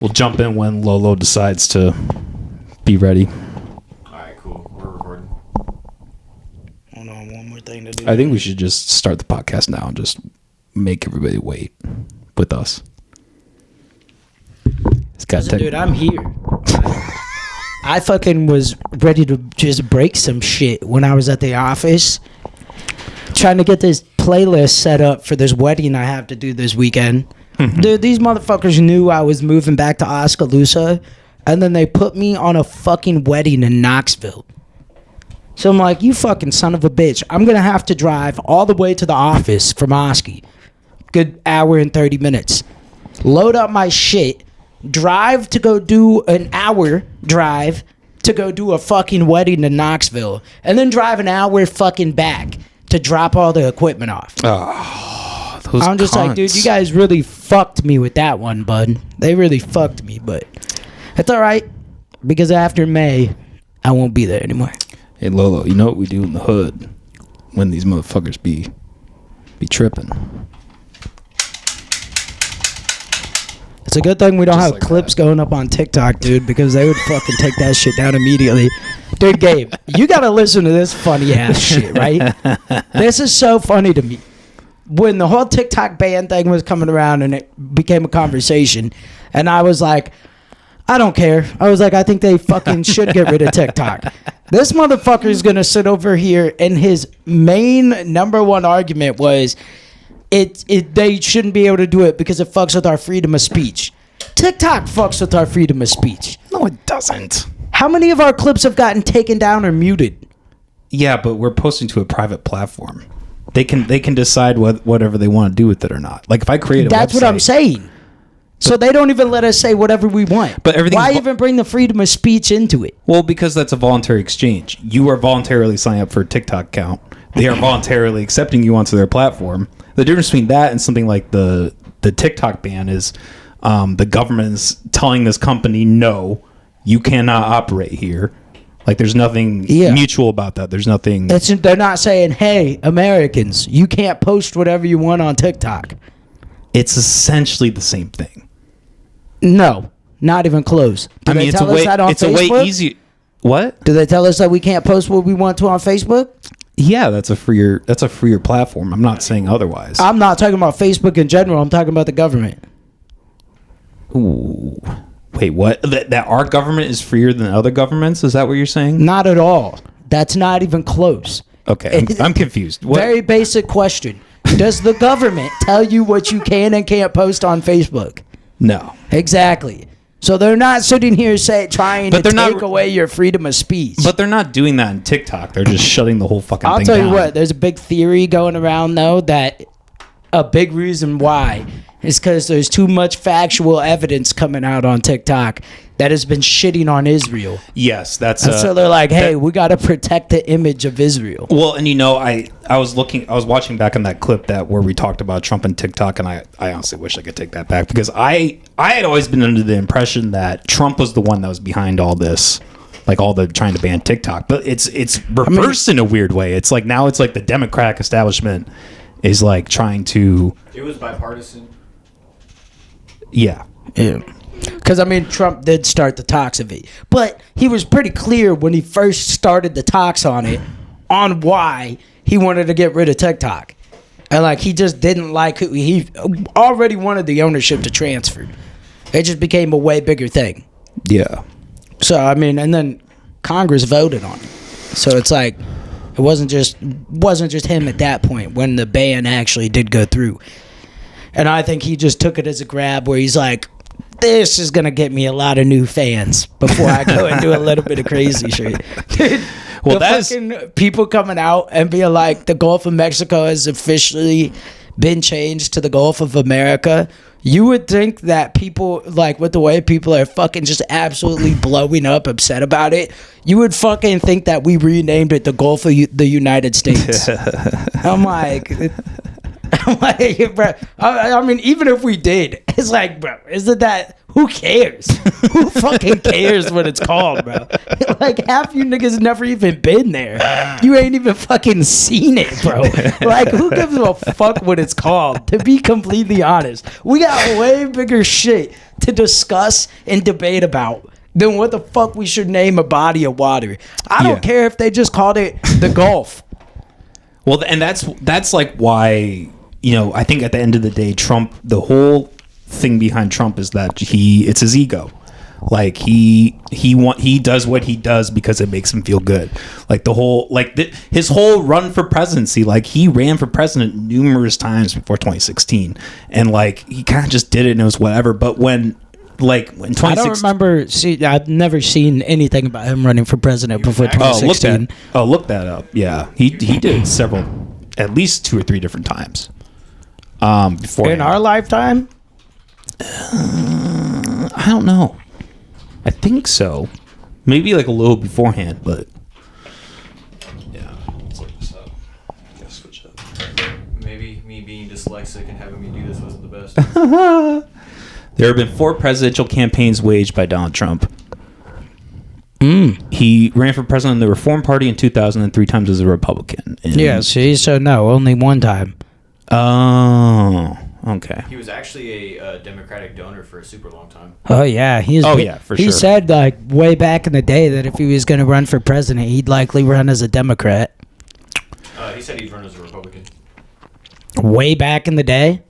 We'll jump in when Lolo decides to be ready. All right, cool. We're recording. Hold on, one more thing to do. I think we should just start the podcast now and just make everybody wait with us. It's got Dude, I'm here. I fucking was ready to just break some shit when I was at the office trying to get this playlist set up for this wedding I have to do this weekend. Dude, these motherfuckers knew I was moving back to Oskaloosa, and then they put me on a fucking wedding in Knoxville. So I'm like, you fucking son of a bitch. I'm going to have to drive all the way to the office from Oski. Good hour and 30 minutes. Load up my shit. Drive to go do an hour drive to go do a fucking wedding in Knoxville. And then drive an hour fucking back to drop all the equipment off. Oh, those I'm just cunts. like, dude, you guys really fucked me with that one, bud. They really fucked me, but it's all right. Because after May, I won't be there anymore. Hey, Lolo, you know what we do in the hood when these motherfuckers be tripping? It's a good thing we don't Just have like clips that. going up on TikTok, dude, because they would fucking take that shit down immediately. Dude, Gabe, you gotta listen to this funny ass shit, right? This is so funny to me. When the whole TikTok ban thing was coming around and it became a conversation, and I was like, I don't care. I was like, I think they fucking should get rid of TikTok. This motherfucker is gonna sit over here, and his main number one argument was they shouldn't be able to do it because it fucks with our freedom of speech. TikTok fucks with our freedom of speech. No, it doesn't. How many of our clips have gotten taken down or muted? Yeah, but we're posting to a private platform. They can decide whatever they want to do with it or not. Like if I create a That's website, what I'm saying. So they don't even let us say whatever we want. But everything's why even bring the freedom of speech into it? Well, because that's a voluntary exchange. You are voluntarily signing up for a TikTok account. They are voluntarily accepting you onto their platform. The difference between that and something like the TikTok ban is the government's telling this company, no, you cannot operate here. Like there's nothing mutual about that. There's nothing. They're not saying, hey, Americans, you can't post whatever you want on TikTok. It's essentially the same thing. No, not even close. Do they tell us that on it's Facebook? a way easier. What? Do they tell us that we can't post what we want to on Facebook? Yeah, that's a freer platform. I'm not saying otherwise. I'm not talking about Facebook in general. I'm talking about the government. Ooh. Wait, what? That our government is freer than other governments? Is that what you're saying? Not at all. That's not even close. Okay, I'm confused. What? Very basic question. Does the government tell you what you can and can't post on Facebook? No. Exactly. So they're not sitting here trying to take away your freedom of speech. But they're not doing that in TikTok. They're just shutting the whole fucking thing down. I'll tell you what, there's a big theory going around, though, that a big reason why is because there's too much factual evidence coming out on TikTok that has been shitting on Israel. Yes, that's... And so they're like, hey, we got to protect the image of Israel. Well, and you know, I was watching back on that clip where we talked about Trump and TikTok, and I honestly wish I could take that back, because I had always been under the impression that Trump was the one that was behind all this, like all the trying to ban TikTok. But it's reversed in a weird way. It's like now it's like the Democratic establishment is like trying to... It was bipartisan. Yeah. Yeah. Because, I mean, Trump did start the talks of it. But he was pretty clear when he first started the talks on it on why he wanted to get rid of TikTok. And, like, he just didn't like who he already wanted the ownership to transfer. It just became a way bigger thing. Yeah. So, I mean, and then Congress voted on it. So it's like it wasn't just him at that point when the ban actually did go through. And I think he just took it as a grab where he's like, this is going to get me a lot of new fans before I go and do a little bit of crazy shit. Dude, well, fucking people coming out and being like, the Gulf of Mexico has officially been changed to the Gulf of America. You would think that people, like, with the way people are fucking just absolutely blowing up, upset about it, you would fucking think that we renamed it the Gulf of the United States. I'm like... Like, bro, I mean, even if we did, it's like, bro, isn't that? Who cares? Who fucking cares what it's called, bro? Like, half you niggas never even been there. You ain't even fucking seen it, bro. Like, who gives a fuck what it's called? To be completely honest, we got way bigger shit to discuss and debate about than what the fuck we should name a body of water. I don't care if they just called it the Gulf. Well, and that's like why, I think at the end of the day, Trump, the whole thing behind Trump is that it's his ego. Like he does what he does because it makes him feel good. Like his whole run for presidency, like he ran for president numerous times before 2016, and like he kind of just did it and it was whatever. But when in 2016, I don't remember. See, I've never seen anything about him running for president before 2016. Look that up. Yeah, he did several, at least 2 or 3 different times. Before in our lifetime. I don't know. I think so. Maybe like a little beforehand, but yeah. Let's look this up. Gotta switch up. Maybe me being dyslexic and having me do this wasn't the best. There have been 4 presidential campaigns waged by Donald Trump. He ran for president of the Reform Party in 2000 and 3 times as a Republican. So no, only one time. Oh. Okay. He was actually a Democratic donor for a super long time. Oh yeah, for he sure. said like way back in the day that if he was going to run for president, he'd likely run as a Democrat. He said he'd run as a Republican. Way back in the day.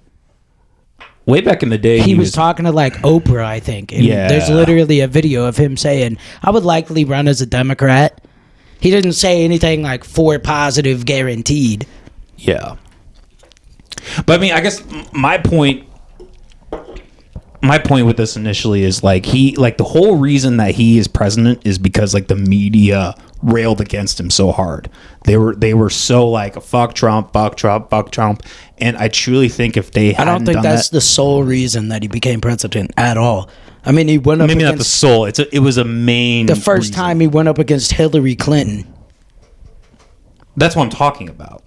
Way back in the day, he was talking to like Oprah, I think. And Yeah. There's literally a video of him saying, "I would likely run as a Democrat." He didn't say anything like "for positive guaranteed." Yeah. But I mean, I guess my point with this initially is like the whole reason that he is president is because like the media railed against him so hard. They were so like fuck Trump, and I truly think if they hadn't I don't think done that's that, the sole reason that he became president at all. I mean, he went up maybe against not the soul. It was a main. the first reason. time he went up against Hillary Clinton. That's what I'm talking about.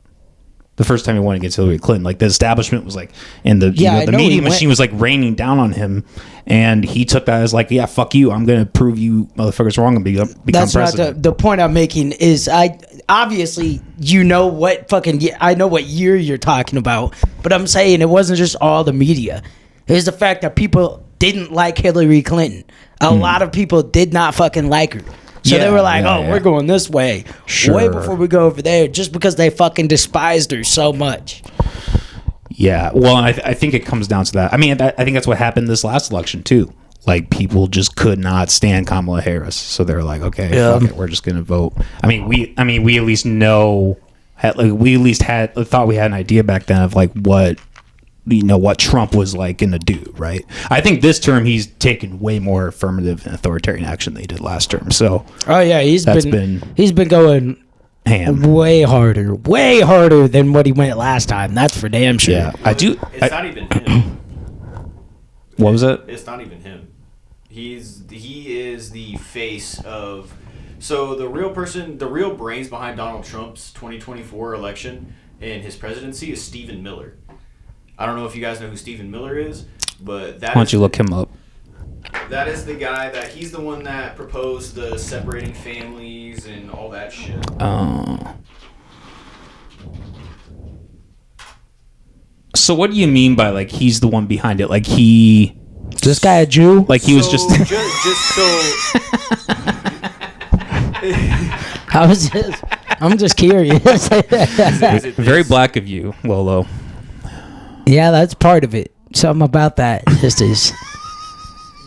The first time he went against Hillary Clinton, like the establishment was like, and the the media machine was like raining down on him, and he took that as like, yeah, fuck you, I'm gonna prove you motherfuckers wrong and become That's president. not the point I'm making. Is obviously I know what year you're talking about, but I'm saying it wasn't just all the media. It was the fact that people didn't like Hillary Clinton. A lot of people did not fucking like her. So they were like, we're going this way. Sure. Way before we go over there, just because they fucking despised her so much. Yeah, well, and I think it comes down to that. I mean, I think that's what happened this last election too. Like people just could not stand Kamala Harris, so they're like, okay, fuck it, we're just gonna vote. I mean, we at least thought we had an idea back then of like what Trump was like gonna do, right? I think this term he's taken way more affirmative and authoritarian action than he did last term. So he's been going ham, way harder than what he went last time. That's for damn sure. Yeah, It's not even him. What was it? It's not even him. He is the face of. So the real brains behind Donald Trump's 2024 election and his presidency is Stephen Miller. I don't know if you guys know who Stephen Miller is, but why don't you look him up? That is the guy he's the one that proposed the separating families and all that shit. So what do you mean by like he's the one behind it? Like he, this guy a Jew? Like he was just How is this? I'm just curious. Very black of you, Lolo. Yeah, that's part of it. Something about that just is.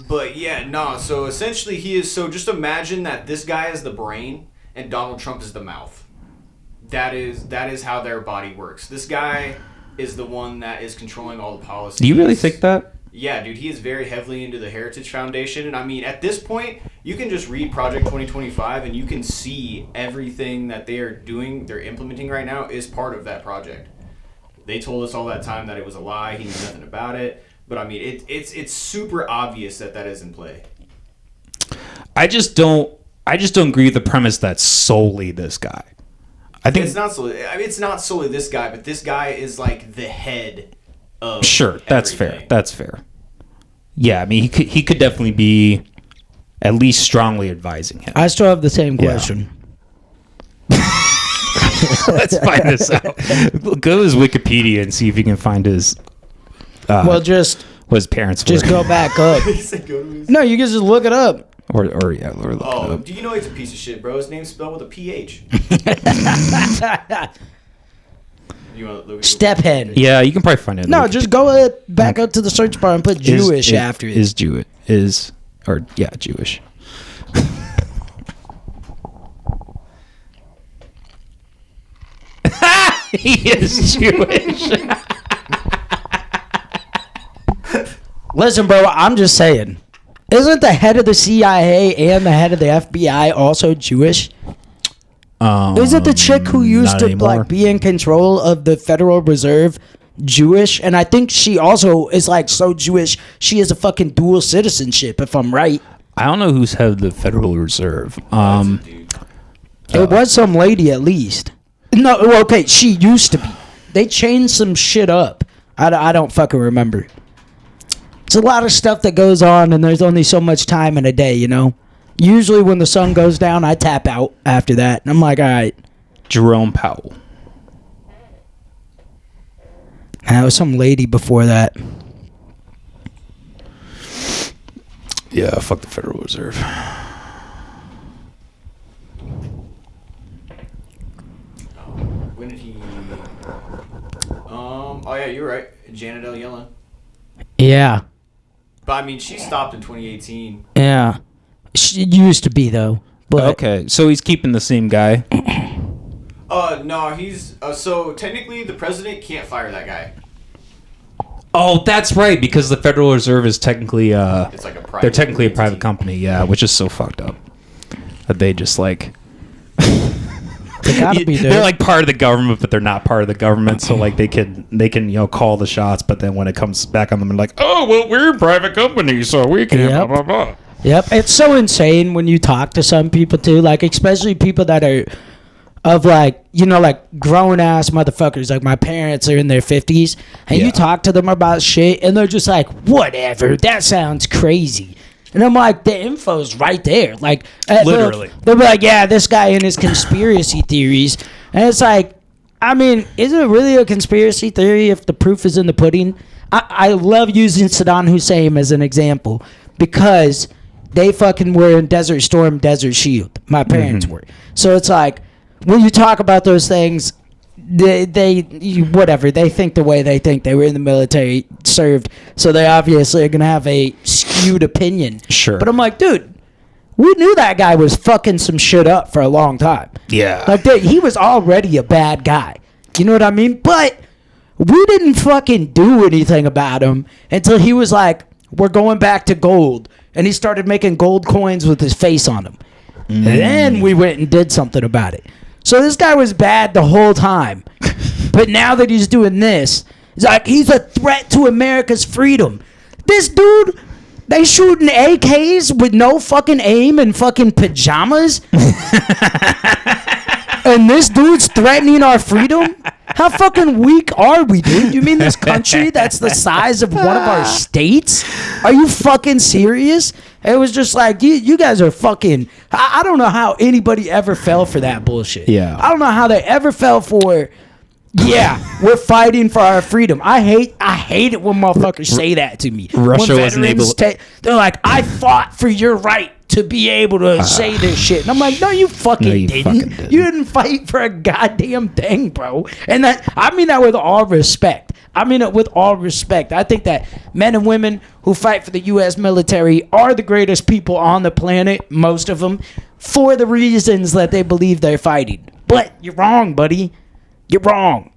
But yeah, no. So essentially, he is. So just imagine that this guy is the brain and Donald Trump is the mouth. That is how their body works. This guy is the one that is controlling all the policies. Do you really think that? Yeah, dude, he is very heavily into the Heritage Foundation. And I mean, at this point, you can just read Project 2025 and you can see everything that they are doing, they're implementing right now is part of that project. They told us all that time that it was a lie. He knew nothing about it. But I mean, it's super obvious that is in play. I just don't agree with the premise that solely this guy. I think it's not solely this guy, but this guy is like the head of. Sure, that's everything. fair. That's fair. Yeah, I mean, he could definitely be at least strongly advising him. I still have the same question. Let's find this out. Go to his Wikipedia and see if you can find his. Well, just what his parents just were. go back up. No, you can just look it up. Or look it up. Do you know he's a piece of shit, bro? His name's spelled with a PH. You want to look Stephead. Yeah, you can probably find it. No, just go back up to the search bar and put Jewish after it. Jewish. He is Jewish. Listen, bro, I'm just saying. Isn't the head of the CIA and the head of the FBI also Jewish? Isn't the chick who used to like be in control of the Federal Reserve Jewish? And I think she also is like so Jewish she has a fucking dual citizenship, if I'm right. I don't know who's head of the Federal Reserve. It was some lady at least. No, well, okay, she used to be. They changed some shit up. I don't fucking remember. It's a lot of stuff that goes on, and there's only so much time in a day, you know? Usually when the sun goes down, I tap out after that. And I'm like, all right. Jerome Powell. And it was some lady before that. Yeah, fuck the Federal Reserve. When did he? Oh yeah, you're right. Janet L. Yellen. Yeah. But I mean, she stopped in 2018. Yeah. She used to be, though. But Okay, so he's keeping the same guy. No, he's so technically the president can't fire that guy. Oh, that's right, because the Federal Reserve is technically It's like a private. they're technically a private entity. company, yeah, which is so fucked up. That they just like they gotta be, dude. they're like part of the government, but they're not part of the government. So like they can call the shots, but then when it comes back on them, they're like, oh well, we're a private company, so we can Yep. blah blah blah. Yep, it's so insane when you talk to some people too, like especially people that are of like, you know, like grown ass motherfuckers. Like my parents are in their 50s, and Yeah. you talk to them about shit, and they're just like, whatever, that sounds crazy. And I'm like, the info's right there. Like Literally. they'll be like, yeah, this guy and his conspiracy theories, and it's like, I mean, is it really a conspiracy theory if the proof is in the pudding? I love using Saddam Hussein as an example because they fucking were in Desert Storm, Desert Shield. My parents were. So it's like, when you talk about those things, they whatever, they think the way they think. They were in the military, served, so they obviously are going to have a skewed opinion. Sure. But I'm like, dude, we knew that guy was fucking some shit up for a long time. Yeah. Like, he was already a bad guy. You know what I mean? But we didn't fucking do anything about him until he was like, we're going back to gold. And he started making gold coins with his face on them. And then we went and did something about it. So this guy was bad the whole time. But now that he's doing this, it's like he's a threat to America's freedom. This dude, they shooting AKs with no fucking aim and fucking pajamas. And this dude's threatening our freedom? How fucking weak are we, dude? You mean this country that's the size of one of our states? Are you fucking serious? It was just like, you guys are fucking... I don't know how anybody ever fell for that bullshit. Yeah. I don't know how they ever fell for... Yeah, we're fighting for our freedom. I hate it when motherfuckers say that to me. Russia When wasn't veterans able- they're like, I fought for your right to be able to say this shit. And I'm like, no, you fucking didn't. You didn't fight for a goddamn thing, bro. And I mean that with all respect. I mean it with all respect. I think that men and women who fight for the U.S. military are the greatest people on the planet, most of them, for the reasons that they believe they're fighting. But you're wrong, buddy. You're wrong.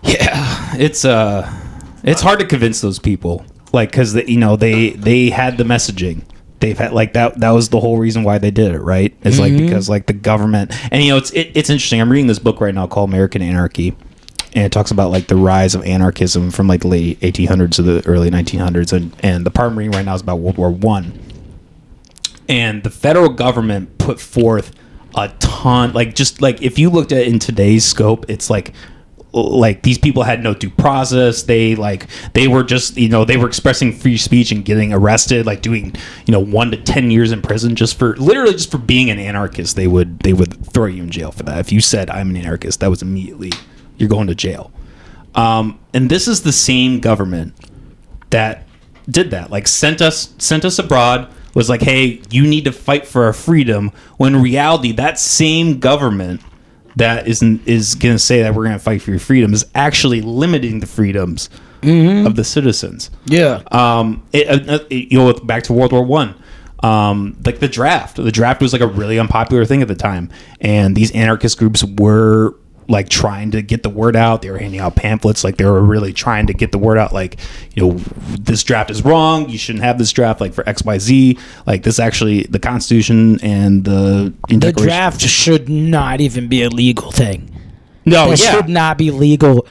Yeah, it's hard to convince those people, like, because they had the messaging. They've had like that was the whole reason why they did it, right? It's like because like the government, and it's interesting. I'm reading this book right now called American Anarchy, and it talks about like the rise of anarchism from like the late 1800s to the early 1900s, and the part I'm reading right now is about World War I. And the federal government put forth a ton. Like just like if you looked at it in today's scope, it's like these people had no due process. They were just, they were expressing free speech and getting arrested, like doing 1 to 10 years in prison just for being an anarchist. They would throw you in jail for that. If you said I'm an anarchist, that was immediately you're going to jail. And this is the same government that did that, like sent us abroad, was like, hey, you need to fight for our freedom, when in reality that same government that is going to say that we're going to fight for your freedom is actually limiting the freedoms of the citizens. Yeah. Back to World War One. Like the draft was like a really unpopular thing at the time, and these anarchist groups were like trying to get the word out. They were handing out pamphlets, like they were really trying to get the word out, like, this draft is wrong, you shouldn't have this draft, like for XYZ, like this actually, the Constitution and the draft should not even be a legal thing. No, it should not be legal.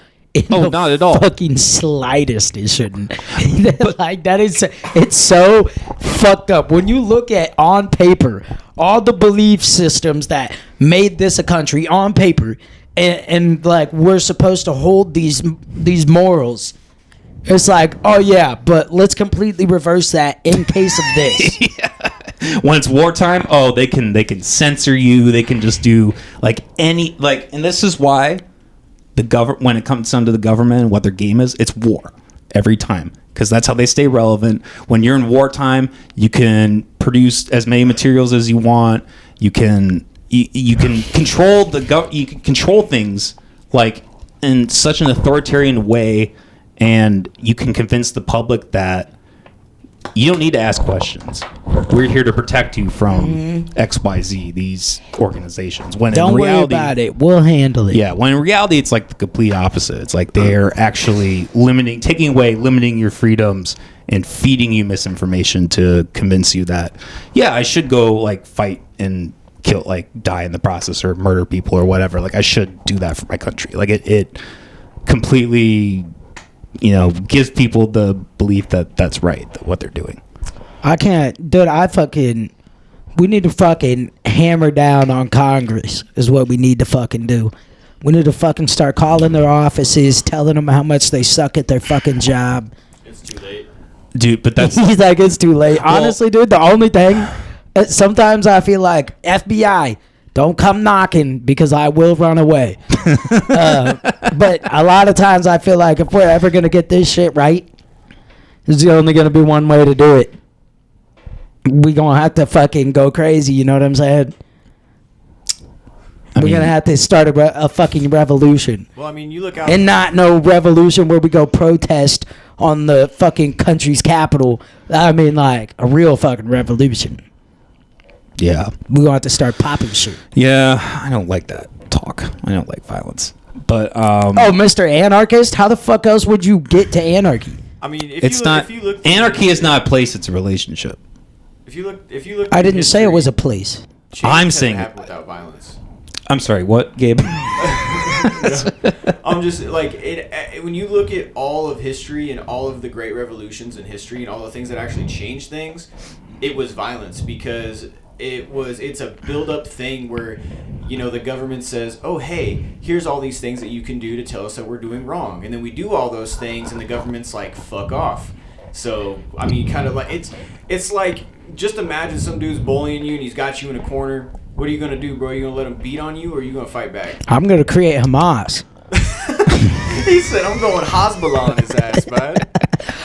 Not at all. Fucking slightest, it shouldn't. Like that is, it's so fucked up when you look at on paper all the belief systems that made this a country on paper. And like we're supposed to hold these morals. It's like, oh yeah, but let's completely reverse that in case of this. Yeah. When it's wartime, they can censor you. They can just do like any like, and this is why when it comes down to the government and what their game is, it's war every time, because that's how they stay relevant. When you're in wartime, you can produce as many materials as you want. You can control you can control things like in such an authoritarian way, and you can convince the public that you don't need to ask questions. We're here to protect you from XYZ, these organizations. When don't in reality, worry about it, we'll handle it. Yeah, when in reality it's like the complete opposite. It's like they're actually limiting your freedoms and feeding you misinformation to convince you that, yeah, I should go like fight and kill, like die in the process, or murder people or whatever. Like I should do that for my country. Like it completely, gives people the belief that that's right, that what they're doing. I can't, dude. We need to fucking hammer down on Congress is what we need to fucking do. We need to fucking start calling their offices, telling them how much they suck at their fucking job. It's too late. Dude, but that's... He's like, it's too late. Honestly, dude, the only thing... Sometimes I feel like, FBI, don't come knocking because I will run away. But a lot of times I feel like if we're ever going to get this shit right, there's only going to be one way to do it. We going to have to fucking go crazy, you know what I'm saying? We're going to have to start a fucking revolution. Well, I mean, you look out... And not no revolution where we go protest on the fucking country's capital. I mean, like, a real fucking revolution. Yeah. We're going to have to start popping shit. Yeah, I don't like that talk. I don't like violence. But, Mr. Anarchist? How the fuck else would you get to anarchy? I mean, anarchy is not a place, it's a relationship. If you look I didn't say it was a place. I'm saying it without violence. I'm sorry, what, Gabe? I'm just like when you look at all of history and all of the great revolutions in history and all the things that actually changed things, it was violence, because it's a build-up thing where the government says, oh hey, here's all these things that you can do to tell us that we're doing wrong, and then we do all those things and the government's like, fuck off. So I mean, kind of like it's like, just imagine some dude's bullying you and he's got you in a corner. What are you gonna do, bro? Are you gonna let him beat on you, or are you gonna fight back? I'm gonna create Hamas. He said, I'm going Hezbollah on his ass, man.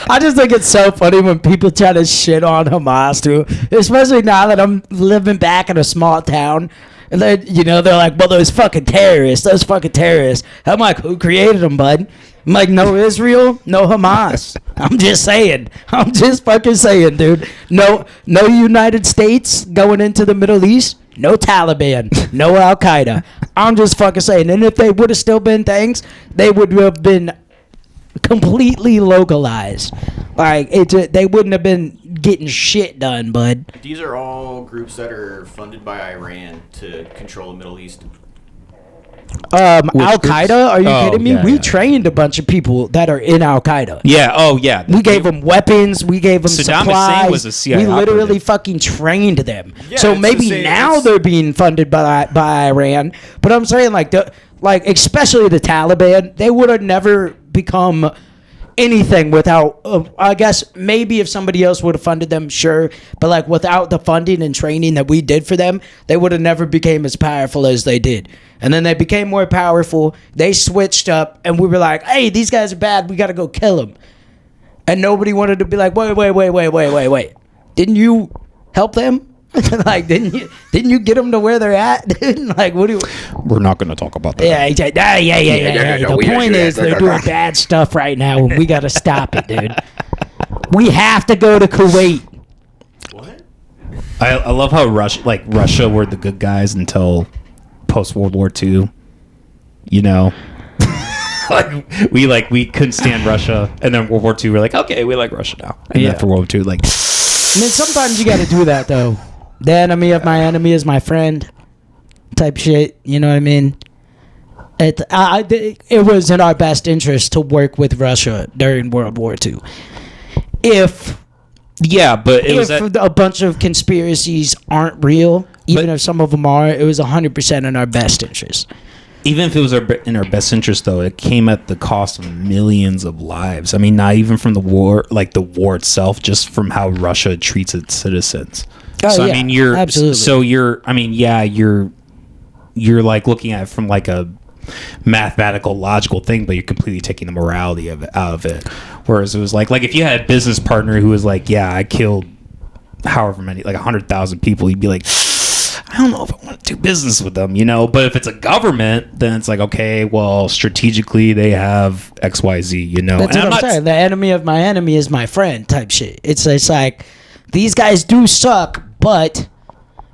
I just think it's so funny when people try to shit on Hamas, too. Especially now that I'm living back in a small town. And then, they're like, well, those fucking terrorists. I'm like, who created them, bud? I'm like, no Israel, no Hamas. I'm just fucking saying, dude. No United States going into the Middle East. No Taliban, no Al Qaeda. I'm just fucking saying. And if they would have still been things, they would have been completely localized. Like they wouldn't have been getting shit done, bud. These are all groups that are funded by Iran to control the Middle East. Al Qaeda? Are you kidding me? yeah, We yeah. trained a bunch of people that are in Al Qaeda. Yeah. Oh, yeah. We gave them weapons. We gave them Saddam supplies. Hussein was a CIA we literally operative. fucking trained them. Yeah, so it's maybe the same- now it's- they're being funded by Iran. But I'm saying like especially the Taliban, they would have never become anything without. I guess maybe if somebody else would have funded them, sure. But like without the funding and training that we did for them, they would have never became as powerful as they did. And then they became more powerful. They switched up, and we were like, "Hey, these guys are bad. We got to go kill them." And nobody wanted to be like, wait. Didn't you help them? Like, didn't you get them to where they're at? Dude? Like, what do you... We're not going to talk about that. Yeah. The point is, they're doing bad stuff right now, and we got to stop it, dude. We have to go to Kuwait. What? I love how Russia were the good guys until post World War II. You know, we couldn't stand Russia, and then World War II we're like, okay, we like Russia now. And then after World War II, like, I mean, sometimes you got to do that, though. The enemy of my enemy is my friend type shit. You know what I mean? It was in our best interest to work with Russia during World War II. yeah, but it was If a bunch of conspiracies aren't real, even if some of them are, it was 100% in our best interest. even if it was in our best interest, though, it came at the cost of millions of lives. I mean, not even from the war, like the war itself, just from how Russia treats its citizens. Oh, So yeah, I mean, you're absolutely. so you're. I mean, yeah, you're like looking at it from like a mathematical, logical thing, but you're completely taking the morality of it out of it. Whereas it was like if you had a business partner who was like, yeah, I killed however many, like 100,000 people, you'd be like, I don't know if I want to do business with them, you know. But if it's a government, then it's like, okay, well, strategically they have XYZ, you know. That's And what I'm saying. The enemy of my enemy is my friend type shit. It's like, these guys do suck, but,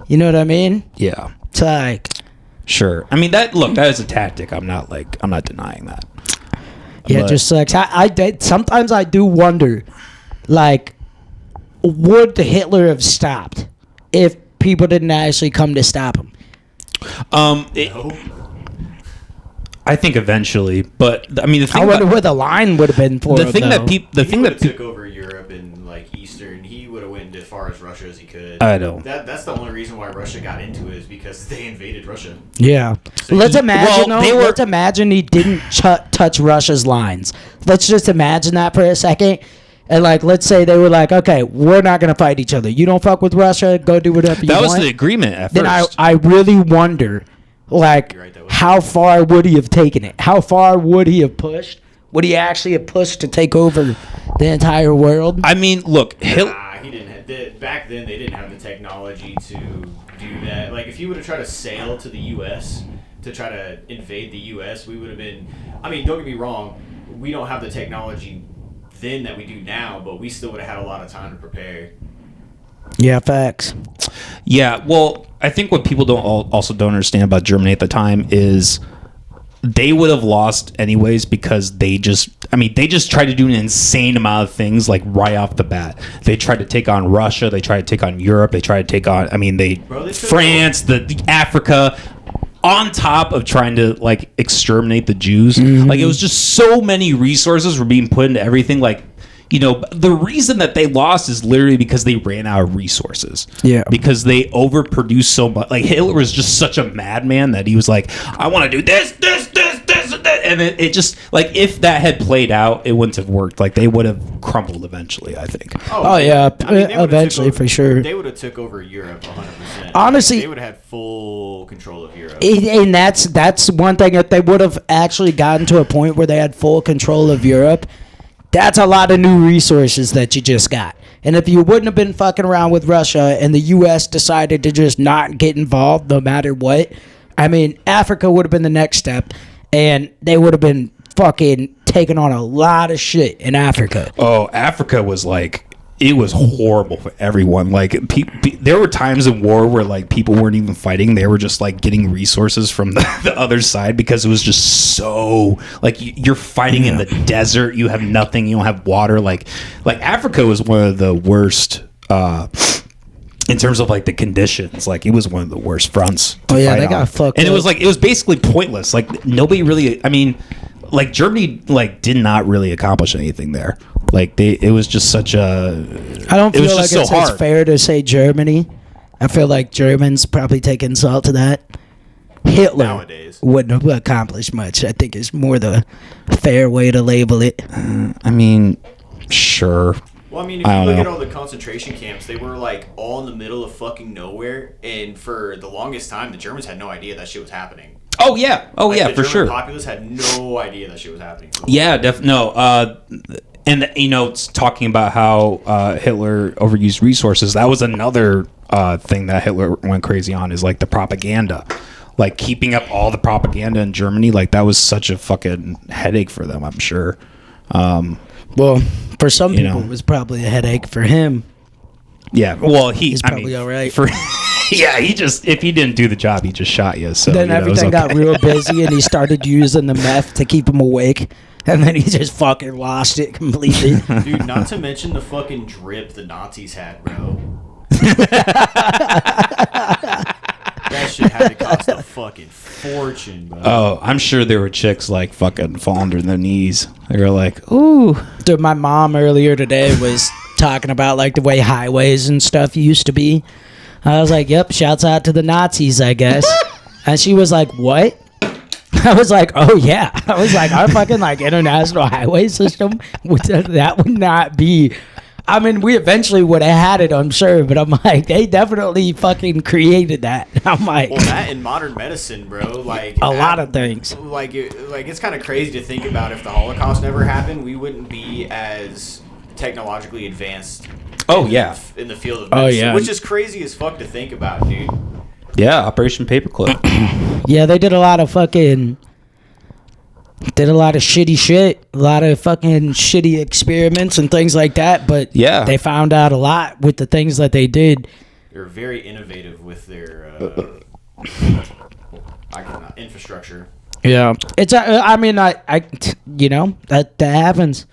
you know what I mean? Yeah, It's like... sure. I mean, that is a tactic. I'm not denying that. Yeah, But- it just sucks. Sometimes I do wonder, like, would Hitler have stopped if people didn't actually come to stop him? I think eventually, but I mean, the thing I wonder about, where the line would have been for the him, thing though. that people, the He thing would've that took over Europe and like Eastern. He would have went as far as Russia as he could. I know. That's the only reason why Russia got into it is because they invaded Russia. Yeah. Let's imagine, well, though, let's imagine he didn't touch Russia's lines. Let's just imagine that for a second. And, like, let's say they were like, okay, we're not going to fight each other. You don't fuck with Russia, go do whatever you that want. was the agreement at Then first. I really wonder, like, You're right, that was- how far would he have taken it? How far would he have pushed? Would he actually have pushed to take over the entire world? I mean, look, Hitler. He didn't. Back then, they didn't have the technology to do that. Like, if he would have tried to sail to the U.S. to try to invade the U.S., we would have been. I mean, don't get me wrong. We don't have the technology then that we do now, but we still would have had a lot of time to prepare. Yeah, facts. Yeah, well, I think what people also don't understand about Germany at the time is they would have lost anyways because they just tried to do an insane amount of things like right off the bat. They tried to take on Russia, they tried to take on Europe, they tried to take on France, the Africa, on top of trying to like exterminate the Jews. Like it was just so many resources were being put into everything. Like, you know, the reason that they lost is literally because they ran out of resources. Yeah. Because they overproduced so much. Like Hitler was just such a madman that he was like, I want to do this, and that. And it just, like, if that had played out, it wouldn't have worked. Like, they would have crumbled eventually, I think. Oh, yeah, they would've eventually, for sure. They would have took over Europe 100%. Honestly- they would have had full control of Europe. And that's one thing. If they would have actually gotten to a point where they had full control of Europe, that's a lot of new resources that you just got. And if you wouldn't have been fucking around with Russia and the U.S. decided to just not get involved no matter what, I mean, Africa would have been the next step, and they would have been fucking taking on a lot of shit in Africa. Oh, Africa was like, it was horrible for everyone. Like, there were times in war where like people weren't even fighting; they were just like getting resources from the other side because it was just so like you're fighting in the desert. You have nothing. You don't have water. Like Africa was one of the worst in terms of like the conditions, like it was one of the worst fronts. Oh yeah, fight they got on. fucked. And up. it was basically pointless. Like nobody really. I mean, like Germany like did not really accomplish anything there. Like it was just such a. I don't it was feel like just so it's hard. fair to say Germany. I feel like Germans probably take insult to that. Hitler Nowadays. wouldn't have accomplished much. I think it's more the fair way to label it. I mean, sure. Well, I mean, if you look at all the concentration camps, they were like all in the middle of fucking nowhere, and for the longest time, the Germans had no idea that shit was happening. Oh yeah, Like, yeah, the for German sure. populace had no idea that shit was happening. Yeah, no. And you know, it's talking about how Hitler overused resources. That was another thing that Hitler went crazy on, is like the propaganda, like keeping up all the propaganda in Germany. Like that was such a fucking headache for them, I'm sure. Well, for some You people, know. it was probably a headache. For him, Yeah, well, he's probably all right. Yeah, he just, if he didn't do the job, he just shot you. So then you know, it was everything got okay. real busy, and he started using the meth to keep him awake. And then he just fucking lost it completely. Dude, not to mention the fucking drip the Nazis had, bro. That shit had to cost a fucking fortune, bro. Oh, I'm sure there were chicks like fucking falling to their knees. They were like, "Ooh." Dude, my mom earlier today was talking about like the way highways and stuff used to be. I was like, "Yep, shouts out to the Nazis, I guess." And she was like, "What?" I was like, "Oh yeah." I was like, "Our fucking like international highway system that would not be." I mean, we eventually would have had it, I'm sure, but I'm like, they definitely fucking created that. I'm like, Well, that in modern medicine, bro, like a lot of things. like it's kind of crazy to think about. If the Holocaust never happened, we wouldn't be as technologically advanced. Oh yeah, in the field of Oh, medicine, yeah. which is crazy as fuck to think about, dude. yeah. Operation Paperclip. Yeah, they did a lot of shitty shit, a lot of fucking shitty experiments and things like that, but Yeah. they found out a lot with the things that they did. They're very innovative with their infrastructure. Yeah. It's I mean, I you know, that happens.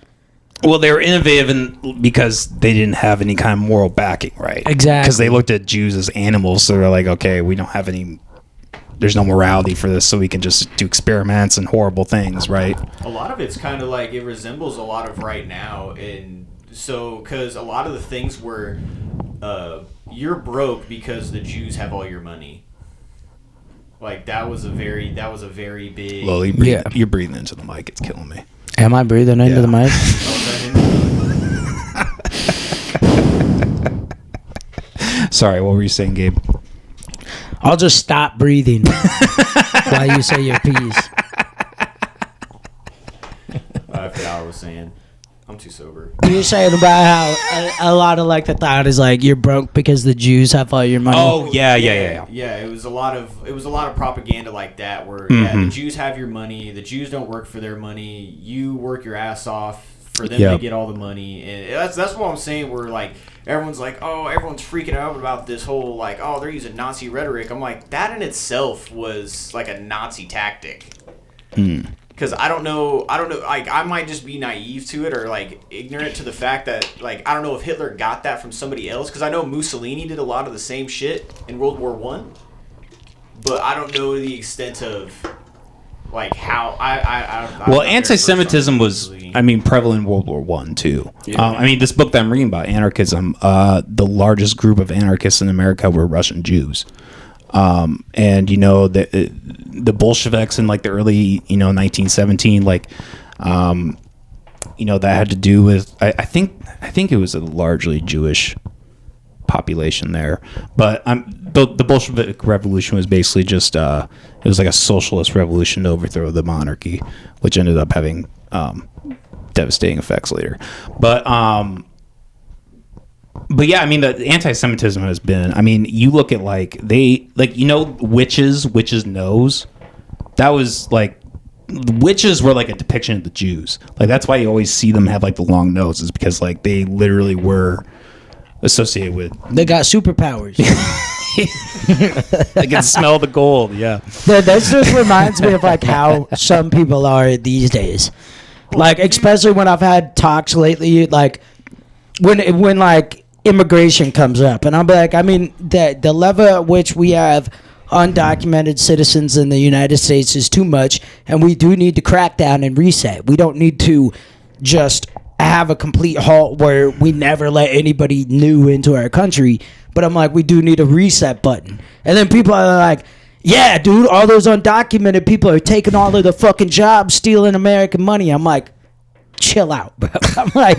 Well, they were innovative because they didn't have any kind of moral backing, right? Exactly. Because they looked at Jews as animals, so they're like, okay, we don't have any. There's no morality for this, so we can just do experiments and horrible things, right? A lot of it's kind of like, it resembles a lot of right now, and so because a lot of the things were you're broke because the Jews have all your money. Like that was a very big. Lily, Yeah. you're breathing into the mic. It's killing me. Am I breathing into Yeah. the mic? Sorry, what were you saying, Gabe? I'll just stop breathing while you say your piece. I forgot what I was saying. I'm too sober. You're saying about how a lot of like the thought is like you're broke because the Jews have all your money. Oh yeah. Yeah, it was a lot of propaganda like that where Mm-hmm. the Jews have your money, the Jews don't work for their money, you work your ass off for them Yep. to get all the money, and that's what I'm saying. Where like everyone's like, oh, everyone's freaking out about this whole like, oh, they're using Nazi rhetoric. I'm like, that in itself was like a Nazi tactic. Because I don't know, like, I might just be naive to it or, like, ignorant to the fact that, like, I don't know if Hitler got that from somebody else. Because I know Mussolini did a lot of the same shit in World War I. But I don't know the extent of, like, how, I'm Well, not very anti-Semitism versed on was, Mussolini. prevalent in World War One too. I mean, this book that I'm reading about anarchism, the largest group of anarchists in America were Russian Jews. And you know the Bolsheviks in like the early 1917, like that had to do with I think it was a largely Jewish population there, but the Bolshevik Revolution was basically just it was like a socialist revolution to overthrow the monarchy, which ended up having devastating effects later, but yeah, I mean, the anti-Semitism has been. I mean, you look at witches' nose. That was like witches were like a depiction of the Jews. Like that's why you always see them have like the long noses, because like they literally were associated with. They got superpowers. They can smell the gold. Yeah. That just reminds me of like how some people are these days. Like especially when I've had talks lately, like when like immigration comes up, and I'm like, I mean, the level at which we have undocumented citizens in the United States is too much, and we do need to crack down and reset. We don't need to just have a complete halt where we never let anybody new into our country. But I'm like, we do need a reset button. And then people are like, yeah, dude, all those undocumented people are taking all of the fucking jobs, stealing American money. I'm like, chill out, bro. I'm like,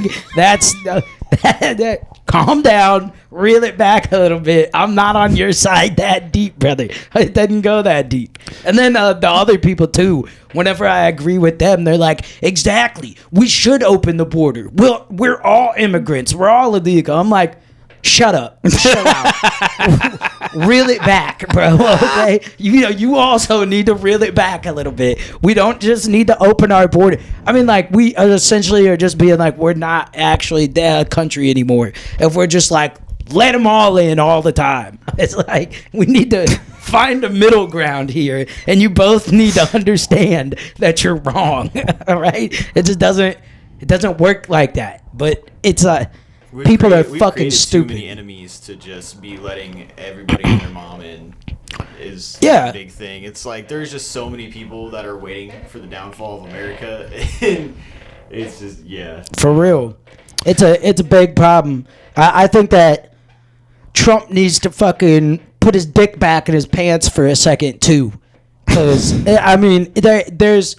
calm down, reel it back a little bit. I'm not on your side that deep, brother. It doesn't go that deep. And then the other people too, whenever I agree with them, they're like, exactly, we should open the border. We're all immigrants. We're all illegal. I'm like, shut up. Chill out. Reel it back, bro. Okay? You also need to reel it back a little bit. We don't just need to open our border. I mean, like, we essentially are just being like, we're not actually that country anymore. If we're just like, let them all in all the time. It's like, we need to find a middle ground here. And you both need to understand that you're wrong. All right? It just doesn't work like that. But it's people are fucking stupid. Too many enemies to just be letting everybody and their mom in is a big thing. It's like there's just so many people that are waiting for the downfall of America, and it's just for real. It's a big problem. I think that Trump needs to fucking put his dick back in his pants for a second too, because I mean there's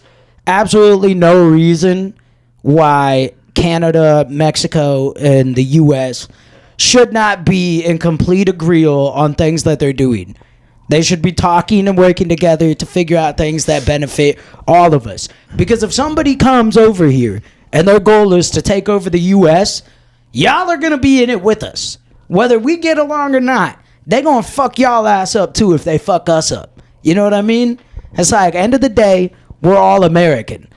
absolutely no reason why Canada, Mexico, and the U.S. should not be in complete agreement on things that they're doing. They should be talking and working together to figure out things that benefit all of us. Because if somebody comes over here and their goal is to take over the U.S., y'all are going to be in it with us. Whether we get along or not, they going to fuck y'all ass up too if they fuck us up. You know what I mean? It's like, end of the day, we're all American,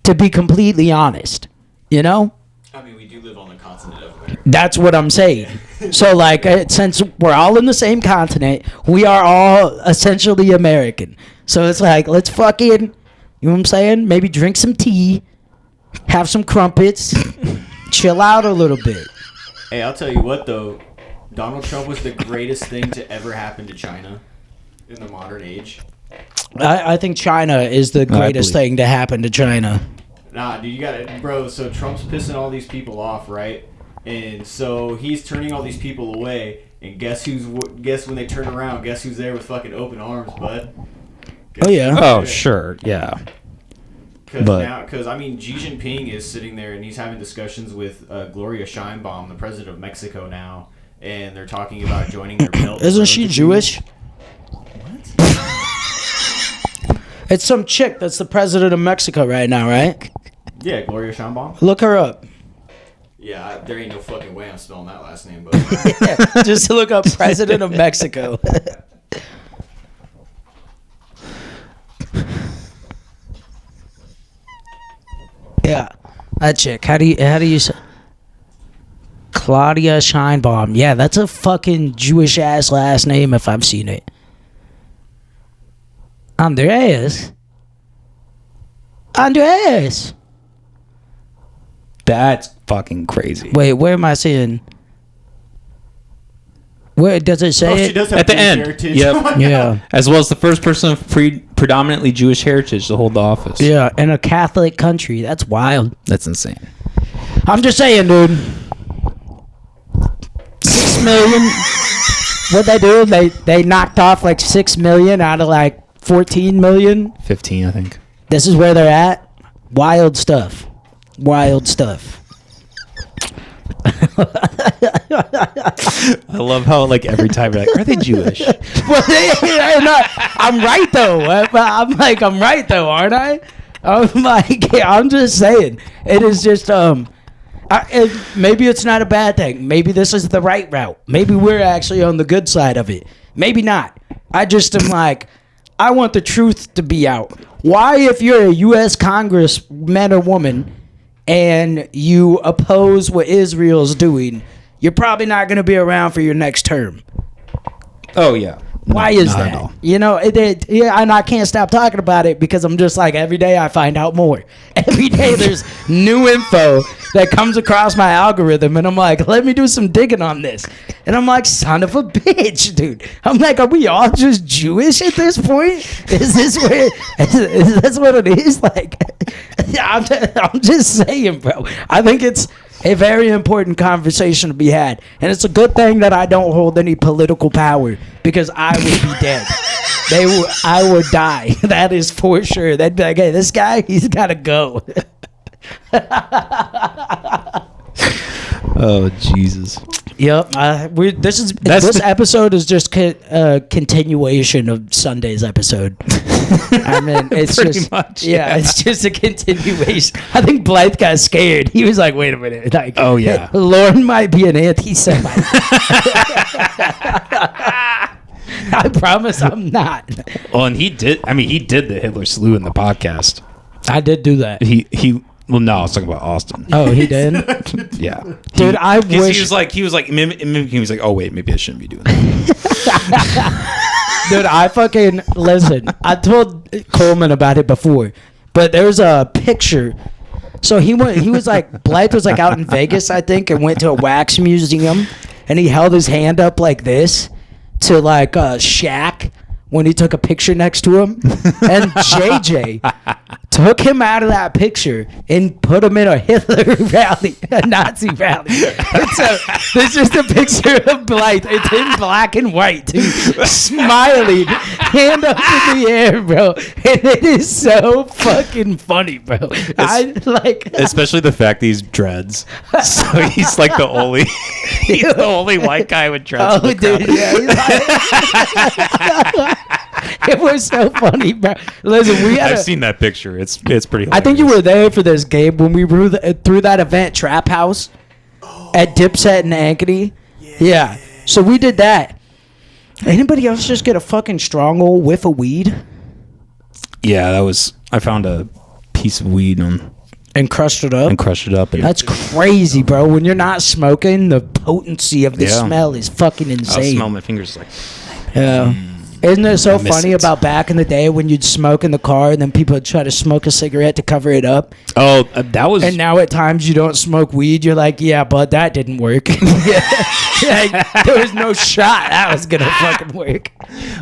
to be completely honest. You know? I mean, we do live on the continent of America. That's what I'm saying. So, like, since we're all in the same continent, we are all essentially American. So it's like, let's fucking, you know what I'm saying? Maybe drink some tea, have some crumpets, chill out a little bit. Hey, I'll tell you what, though. Donald Trump was the greatest thing to ever happen to China in the modern age. I think China is the greatest thing to happen to China. Nah, dude, you got it, bro. So Trump's pissing all these people off, right? And so he's turning all these people away. And guess when they turn around? Guess who's there with fucking open arms, bud? Oh, sure, yeah. Because I mean, Xi Jinping is sitting there and he's having discussions with Gloria Sheinbaum, the president of Mexico now, and they're talking about joining their Belt. Isn't she Jewish? What? It's some chick that's the president of Mexico right now, right? Yeah, Gloria Sheinbaum. Look her up. Yeah, there ain't no fucking way I'm spelling that last name, but yeah, just look up president of Mexico. Yeah, that chick. How do you say? Claudia Sheinbaum. Yeah, that's a fucking Jewish ass last name if I've seen it. Andreas. That's fucking crazy. Wait, where am I seeing? Where does it say? She does have at the end. Heritage. Yep. Yeah. As well as the first person of predominantly Jewish heritage to hold the office. Yeah, in a Catholic country. That's wild. That's insane. I'm just saying, dude. 6 million. What they do? They knocked off like 6 million out of like 14 million. 15, I think. This is where they're at. Wild stuff. I love how like every time you're like, are they Jewish? Well, they're not. I'm right though. I'm right though, aren't I? I'm like, I'm just saying. It is just maybe it's not a bad thing. Maybe this is the right route. Maybe we're actually on the good side of it. Maybe not. I just am like, I want the truth to be out. Why, if you're a U.S. congressman or woman and you oppose what Israel's doing, you're probably not going to be around for your next term. Oh, yeah. Why is not at that? all. You know, yeah, and I can't stop talking about it because I'm just like, every day I find out more. Every day there's new info that comes across my algorithm, and I'm like, let me do some digging on this. And I'm like, son of a bitch, dude. I'm like, are we all just Jewish at this point? Is this what it is? Like, I'm just saying, bro. I think it's a very important conversation to be had, and it's a good thing that I don't hold any political power because I would be dead. I would die. That is for sure. They'd be like, hey, this guy, he's got to go. Oh Jesus. Yep. This episode is just a continuation of Sunday's episode. I mean, it's Pretty just much, yeah, it's just a continuation. I think Blythe got scared. He was like, "Wait a minute!" Like, Oh, yeah. Lauren might be an anti-Semite. I promise I'm not. Well, and he did. I mean, he did the Hitler slew in the podcast. I did do that. He. Well, no, I was talking about Austin. Oh, he did. Yeah, Dude, I wish he was like, he was like, oh wait, maybe I shouldn't be doing that. Dude, I fucking listen. I told Coleman about it before, but there's a picture. So he was like, Blythe was like out in Vegas, I think, and went to a wax museum, and he held his hand up like this to like Shaq when he took a picture next to him, and JJ took him out of that picture and put him in a Hitler rally, a Nazi rally. It's just a picture of Blythe. It's in black and white, dude, smiling, hand up in the air, bro. And it is so fucking funny, bro. I like, Especially the fact that he's dreads. So he's like the only white guy with dreads. oh, dude, yeah. It was so funny, bro. Listen, I've seen that picture. It's pretty hilarious. I think you were there for this, Gabe, when we were through that event, Trap House, at Dipset and Ankeny. Yeah. So we did that. Anybody else just get a fucking strong old whiff of weed? Yeah, that was. I found a piece of weed And crushed it up? and crushed it up. And That's crazy, bro. When you're not smoking, the potency of the Yeah. smell is fucking I insane. smell my fingers like. Yeah. Isn't it so I miss funny it. about back in the day when you'd smoke in the car and then people would try to smoke a cigarette to cover it up? Oh, that was. And now at times you don't smoke weed. You're like, yeah, but that didn't work. Like, there was no shot that was going to fucking work.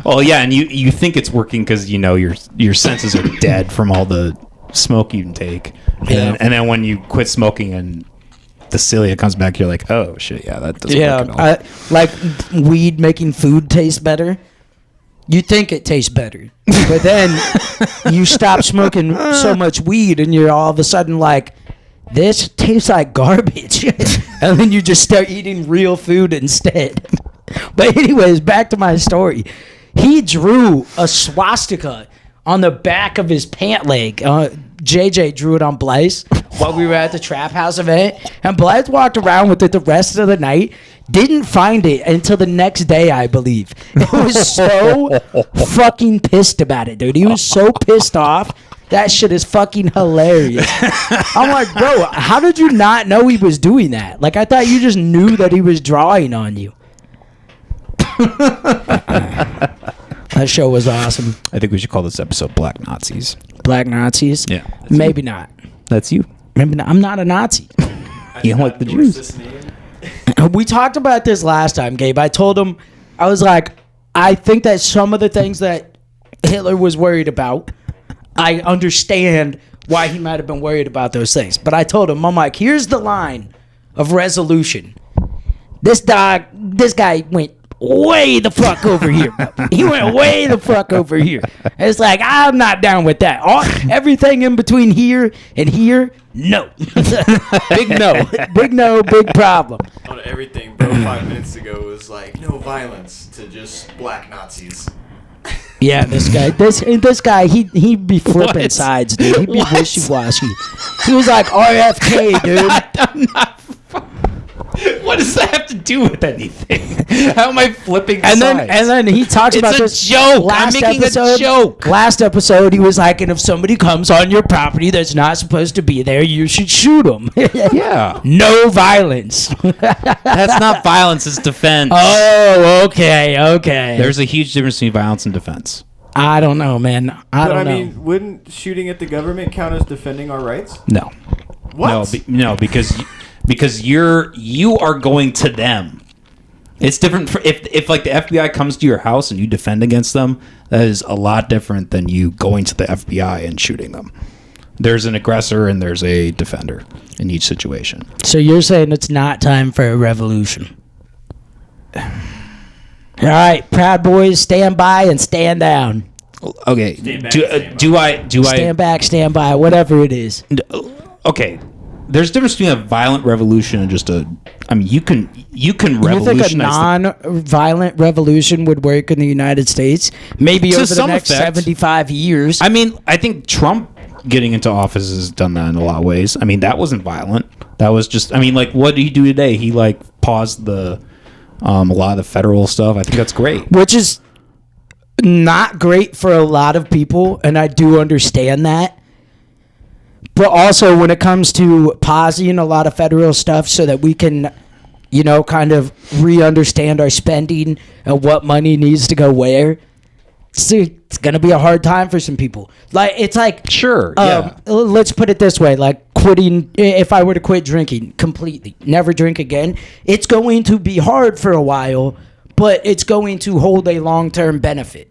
Oh yeah, and you think it's working because you know your senses are dead from all the smoke you can take, and then when you quit smoking and the cilia comes back, you're like, oh shit, yeah, that doesn't work at all. Like weed making food taste better. You think it tastes better, but then you stop smoking so much weed and you're all of a sudden like, this tastes like garbage. And then you just start eating real food instead. But anyways, back to my story. He drew a swastika on the back of his pant leg. JJ drew it on Blythe while we were at the Trap House event. And Blythe walked around with it the rest of the night. Didn't find it until the next day, I believe. It was so fucking pissed about it, dude. He was so pissed off. That shit is fucking hilarious. I'm like, bro, how did you not know he was doing that? Like, I thought you just knew that he was drawing on you. That show was awesome. I think we should call this episode Black Nazis. Black Nazis? Yeah. Maybe not. That's you. Maybe not. I'm not a Nazi. You don't like the Endorse Jews. this name. We talked about this last time, Gabe. I told him, I was like, I think that some of the things that Hitler was worried about, I understand why he might have been worried about those things. But I told him, I'm like, here's the line of resolution. This guy went way the fuck over here. He went way the fuck over here. And it's like, I'm not down with that. Everything in between here and here, no. Big no. Big no, big problem. On everything, bro, 5 minutes ago was like no violence to just black Nazis. Yeah, this guy, he'd be flipping What? sides, dude. He'd be What? wishy-washy. He was like RFK, dude. What does that have to do with anything? How am I flipping And sides? then he talks It's about a this joke. last I'm making episode. a joke. Last episode, he was like, "And if somebody comes on your property that's not supposed to be there, you should shoot them." Yeah. No violence. That's not violence, it's defense. Oh, okay. There's a huge difference between violence and defense. I don't know, man. I don't know. mean, wouldn't shooting at the government count as defending our rights? No. What? No, because you are going to them. It's different if like the FBI comes to your house and you defend against them. That is a lot different than you going to the FBI and shooting them. There's an aggressor and there's a defender in each situation. So you're saying it's not time for a revolution? All right, Proud Boys, stand by and stand down. Okay. Stand back, Do I Stand back, stand by, whatever it is. Okay. There's a difference between a violent revolution and just a. I mean, you can You think a revolutionize. non-violent revolution would work in the United States? Maybe To over the some next effect. 75 years. I mean, I think Trump getting into office has done that in a lot of ways. I mean, that wasn't violent. That was just. I mean, like, what did he do today? He like paused a lot of the federal stuff. I think that's great. Which is not great for a lot of people, and I do understand that. But also when it comes to pausing a lot of federal stuff so that we can, kind of re-understand our spending and what money needs to go where, it's going to be a hard time for some people. Like, it's like... Sure, yeah. Let's put it this way, like quitting, if I were to quit drinking completely, never drink again, it's going to be hard for a while, but it's going to hold a long-term benefit.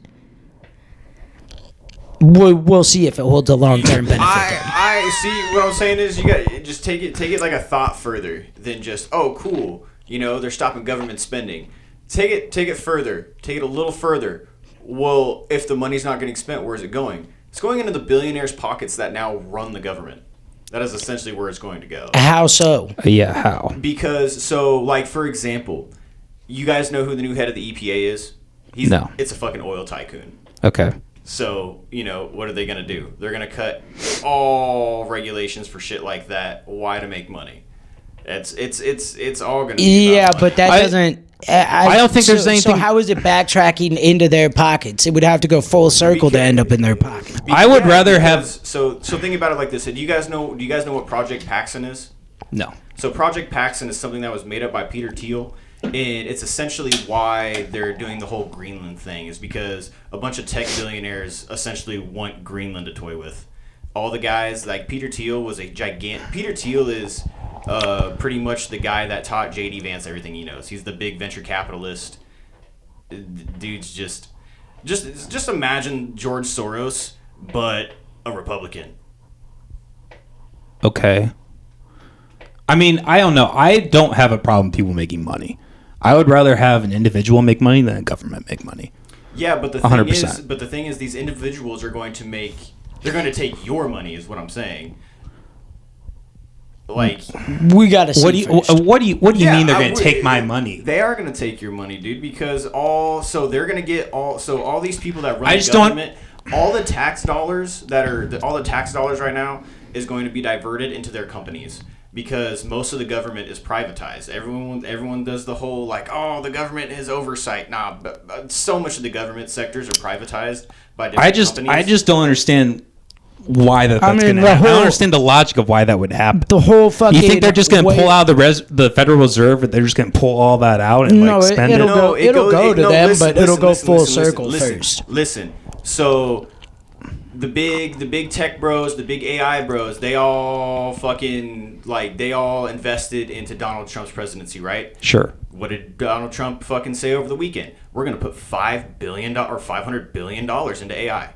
We'll see if it holds a long-term benefit. I see. What I'm saying is, you got just take it like a thought further than just, oh, cool. They're stopping government spending. Take it further. Take it a little further. Well, if the money's not getting spent, where is it going? It's going into the billionaires' pockets that now run the government. That is essentially where it's going to go. How so? Yeah, how? Because for example, you guys know who the new head of the EPA is? No. It's a fucking oil tycoon. Okay. So, what are they going to do? They're going to cut all regulations for shit like that. Why? To make money. It's all going to be Yeah, about but money. that doesn't... I don't think there's anything... So how is it backtracking into their pockets? It would have to go full circle to end up in their pocket. I would rather have... So think about it like this. Do you guys know what Project Paxson is? No. So Project Paxson is something that was made up by Peter Thiel, and it's essentially why they're doing the whole Greenland thing, is because a bunch of tech billionaires essentially want Greenland to toy with. All the guys, like Peter Thiel was a gigantic... Peter Thiel is pretty much the guy that taught J.D. Vance everything he knows. He's the big venture capitalist. Dude's just imagine George Soros, but a Republican. Okay. I mean, I don't know. I don't have a problem with people making money. I would rather have an individual make money than a government make money. Yeah, but the 100%. thing is, these individuals are going to take your money, is what I'm saying. Like, We got to see first. What do you Yeah, mean they're I going to would- take my money? they are going to take your money, dude, because all these people that run I the just don't- government, all the tax dollars right now is going to be diverted into their companies. Because most of the government is privatized. Everyone does the whole like, oh, the government has oversight. Nah, but so much of the government sectors are privatized by different companies. I just don't understand why that's I mean, going to the happen. I whole- don't understand the logic of why that would happen. The whole fucking... You think they're just going to pull out the Federal Reserve, and they're just going to pull all that out and No, like spend it'll it? go- it'll go to them, but it'll go full listen, circle first. Listen, so the big tech bros, the big AI bros, they all invested into Donald Trump's presidency, right? Sure. What did Donald Trump fucking say over the weekend? We're going to put $500 billion into AI.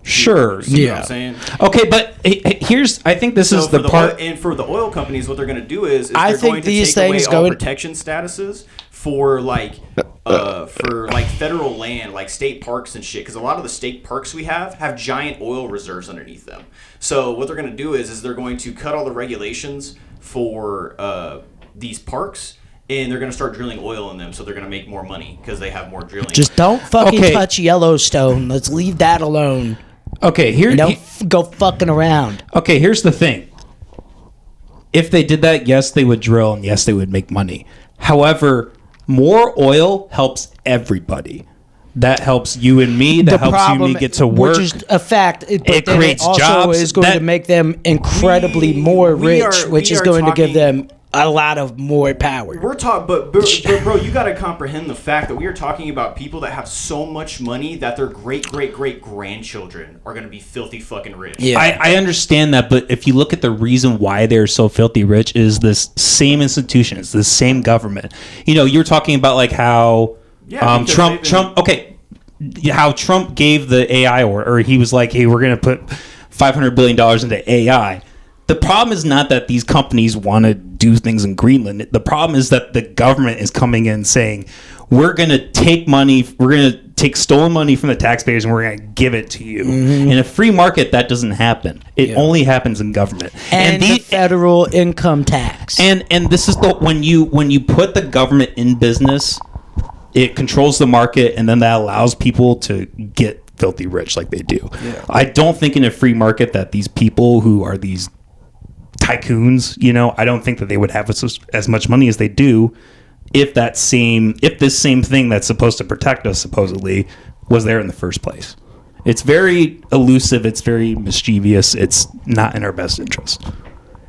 Sure. See Yeah. what I'm saying? Okay, but I think this is the part. And for the oil companies, what they're going to do is I they're think going to these take away things all go in- protection statuses for federal land, like state parks and shit. Because a lot of the state parks we have giant oil reserves underneath them. So what they're going to do is they're going to cut all the regulations for these parks. And they're going to start drilling oil in them, so they're going to make more money because they have more drilling. Just don't fucking Okay. touch Yellowstone. Let's leave that alone. Okay, Don't go fucking around. Okay, here's the thing. if they did that, yes, they would drill, and yes, they would make money. However, more oil helps everybody. That helps you and me. That helps you and me get to work. Which is a fact. But it then creates it also jobs. is going to make them incredibly more rich, which is going to give them a lot of more power. We're talking, but bro, you got to comprehend the fact that we are talking about people that have so much money that their great grandchildren are going to be filthy fucking rich. Yeah, I understand that, but if you look at the reason why they're so filthy rich is this same institution, it's the same government. You know, you're talking about like how Trump. Okay, how Trump gave the AI or he was like, hey, we're going to put $500 billion into AI. The problem is not that these companies want to do things in Greenland. The problem is that the government is coming in saying, we're going to take money, we're going to take stolen money from the taxpayers and we're going to give it to you. Mm-hmm. In a free market, that doesn't happen. It only happens in government. And the federal income tax. And this is when you put the government in business, it controls the market, and then that allows people to get filthy rich like they do. Yeah. I don't think in a free market that these people who are these tycoons, you know, I don't think that they would have as much money as they do if this same thing that's supposed to protect us supposedly was there in the first place. It's very elusive, it's very mischievous, it's not in our best interest.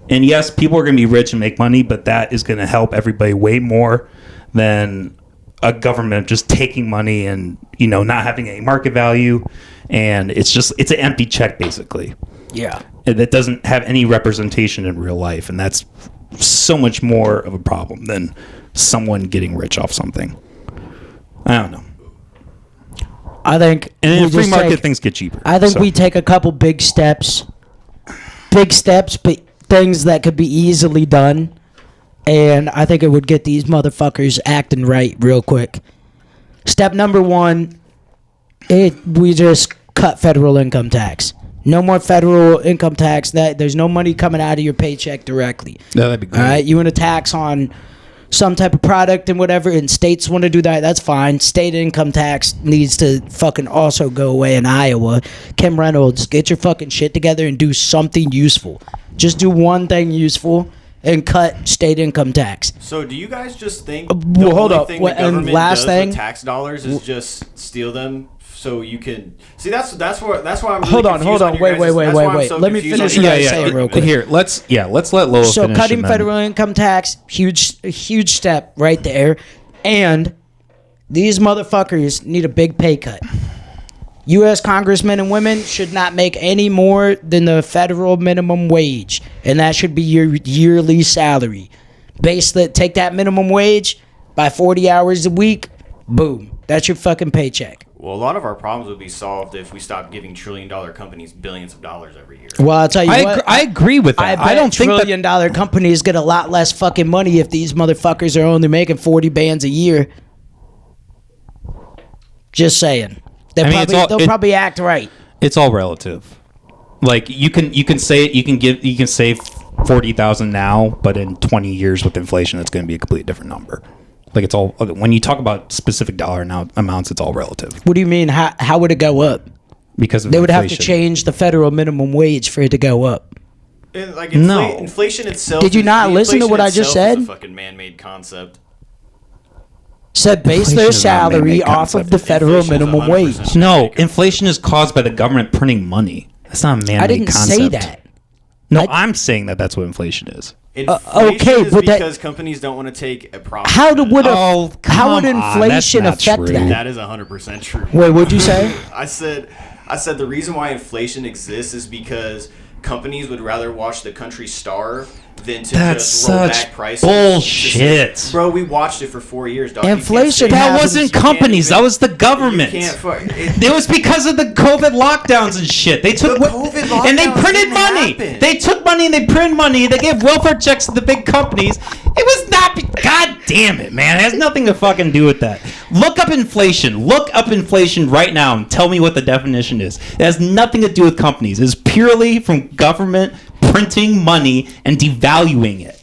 And yes, people are going to be rich and make money, but that is going to help everybody way more than a government just taking money and, you know, not having any market value, and it's an empty check basically. Yeah. That doesn't have any representation in real life, and that's so much more of a problem than someone getting rich off something. I don't know. I think in a free market things get cheaper. I think we take a couple big steps, but things that could be easily done, and I think it would get these motherfuckers acting right real quick. Step number 1, we just cut federal income tax. No more federal income tax. There's no money coming out of your paycheck directly. No, that'd be great. All right, you want a tax on some type of product and whatever, and states want to do that, that's fine. State income tax needs to fucking also go away in Iowa. Kim Reynolds, get your fucking shit together and do something useful. Just do one thing useful and cut state income tax. So do you guys just think the only thing the government does with tax dollars is just steal them? So you can see that's why I'm really hold on, wait. Let me finish what I say real quick. Here, let's let Lowell so finish. So cutting federal income tax, huge step right there, and these motherfuckers need a big pay cut. U.S. congressmen and women should not make any more than the federal minimum wage, and that should be your yearly salary. Take that minimum wage by 40 hours a week, boom, that's your fucking paycheck. Well, a lot of our problems would be solved if we stopped giving trillion-dollar companies billions of dollars every year. Well, I'll tell you what. I agree with that. I don't think trillion-dollar companies get a lot less fucking money if these motherfuckers are only making 40 bands a year. Just saying. They'll probably act right. It's all relative. Like you can save 40,000 now, but in 20 years with inflation, it's going to be a completely different number. Like it's all, when you talk about specific dollar amounts, it's all relative. What do you mean? How would it go up? Because of they inflation. Would have to change the federal minimum wage for it to go up. Like inflation itself. Did you not listen to what I just said? Is a fucking man-made concept. Said base their salary off of the federal minimum wage. No, inflation is caused by the government printing money. That's not a man-made concept. I didn't say that. No, I'm saying that's what inflation is. Inflation is because companies don't want to take a profit. How would inflation affect that? That is 100% true. Wait, what'd you say? I said the reason why inflation exists is because companies would rather watch the country starve than to just roll back prices. Bullshit. Bro, we watched it for 4 years, dog. Inflation. That wasn't companies. That was the government. It was because of the COVID lockdowns and shit. They took and they printed money. They took money and they printed money. They gave welfare checks to the big companies. It was not. God damn it, man. It has nothing to fucking do with that. Look up inflation. Look up inflation right now and tell me what the definition is. It has nothing to do with companies. It's purely from government printing money and devaluing it.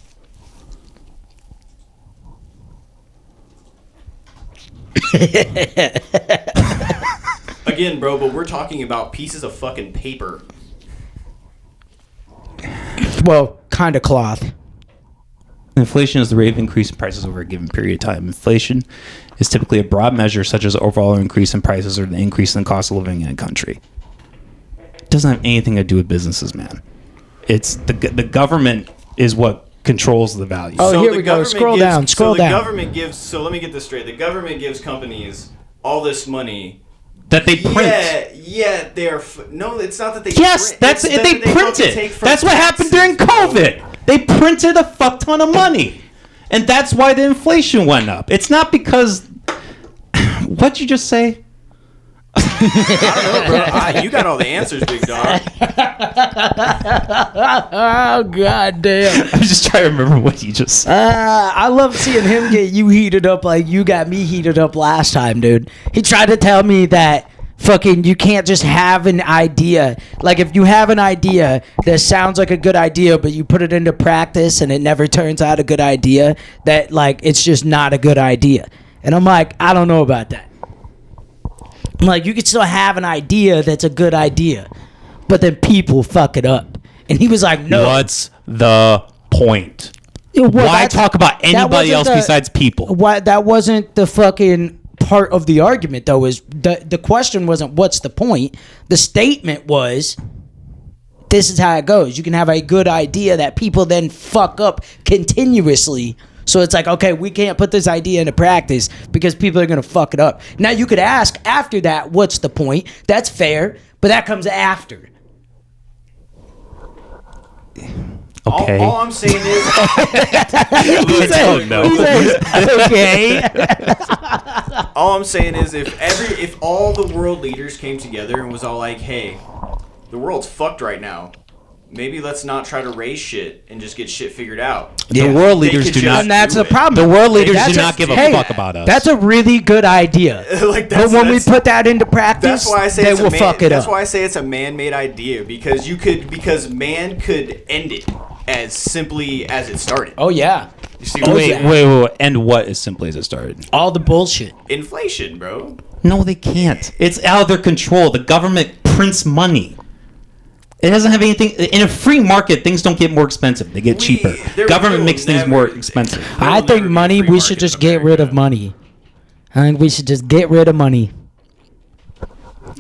Again, bro, but we're talking about pieces of fucking paper. Well, kind of cloth. Inflation is the rate of increase in prices over a given period of time. Inflation is typically a broad measure, such as the overall increase in prices or the increase in the cost of living in a country. It doesn't have anything to do with businesses, man. It's the government is what controls the value. Oh, So here the we go. government Scroll gives- down. Scroll so the down. government gives. So let me get this straight. The government gives companies all this money. That they print. Yeah, they are. No, it's not that they. Yes, print. that's It's it. that They fucking take printed. from That's what happened during taxes, bro. COVID. They printed a fuck ton of money, and that's why the inflation went up. It's not because. What'd you just say? I don't know, bro. You got all the answers, big dog. Oh god damn. I'm just trying to remember what you just said. I love seeing him get you heated up like you got me heated up last time, dude. He tried to tell me that fucking you can't just have an idea. Like if you have an idea that sounds like a good idea, but you put it into practice and it never turns out a good idea, that like it's just not a good idea. And I'm like, I don't know about that. I'm like, you can still have an idea that's a good idea, but then people fuck it up. And he was like, no. What's the point? Well, Why that's- talk about that anybody else wasn't the- besides people? Why that wasn't the fucking part of the argument though. Is the question wasn't what's the point? The statement was this is how it goes. You can have a good idea that people then fuck up continuously. So it's like, okay, we can't put this idea into practice because people are gonna fuck it up. Now you could ask after that, what's the point? That's fair, but that comes after. Okay. All I'm saying is, Okay. all I'm saying is, if all the world leaders came together and was all like, "Hey, the world's fucked right now. Maybe let's not try to raise shit and just get shit figured out." The world They leaders could do just not. And that's do the it. problem. The world leaders That's do not give a hey, fuck about us. That's a really good idea. Like, But when we put that into practice, That's why I say they it's will fuck it That's up. why I say it's a man-made idea because man could end it as simply as it started. Oh yeah, You see Oh, what I'm wait, saying? wait. And what as simply as it started? all the bullshit. Inflation, bro. No, they can't. It's out of their control. The government prints money. It doesn't have anything. In a free market, things don't get more expensive. They get cheaper. there Government will makes things never- more expensive. There I will think never be a money. free We should market just in get rid of America. money. I think we should just get rid of money.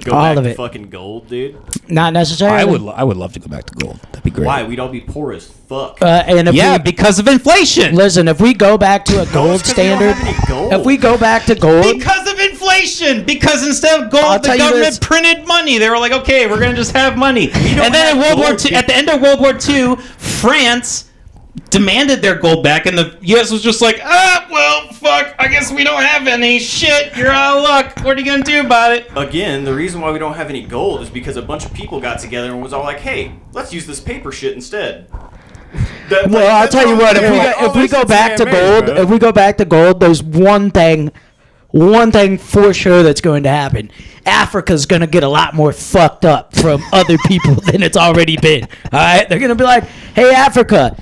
Go all back of to it. fucking gold, dude. Not necessarily. I would love to go back to gold. That'd be great. Why? We'd all be poor as fuck. And if Yeah, we, because of inflation. listen, if we go back to a No, gold it's 'cause we don't standard, have any gold. if we go back to gold, Because of inflation. Because instead of I'll gold, the tell you government this. printed money. They were like, okay, we're gonna just have money. don't And then in have World War gold, II, at the end of World War II, France demanded their gold back, and the U.S. was just like, well, fuck. I guess we don't have any. Shit, you're out of luck. What are you gonna do about it? Again, the reason why we don't have any gold is because a bunch of people got together and was all like, "Hey, let's use this paper shit instead." well, I'll tell you what. If we go back to gold, if we go back to gold, there's one thing for sure that's going to happen. Africa's going to get a lot more fucked up from other people than it's already been. All right, they're going to be like, "Hey, Africa,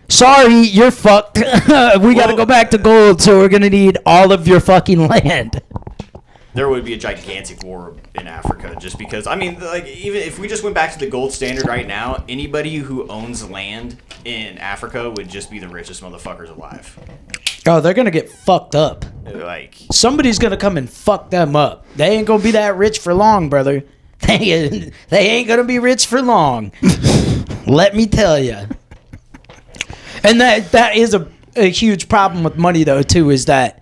sorry, you're fucked. We got to go back to gold, so we're going to need all of your fucking land." there would be a gigantic war in Africa just because, I mean, like, even if we just went back to the gold standard right now, anybody who owns land in Africa would just be the richest motherfuckers alive. Oh, they're going to get fucked up. Like, Somebody's going to come and fuck them up. They ain't going to be that rich for long, brother. They ain't going to be rich for long. Let me tell you. And that is a huge problem with money, though, too, is that,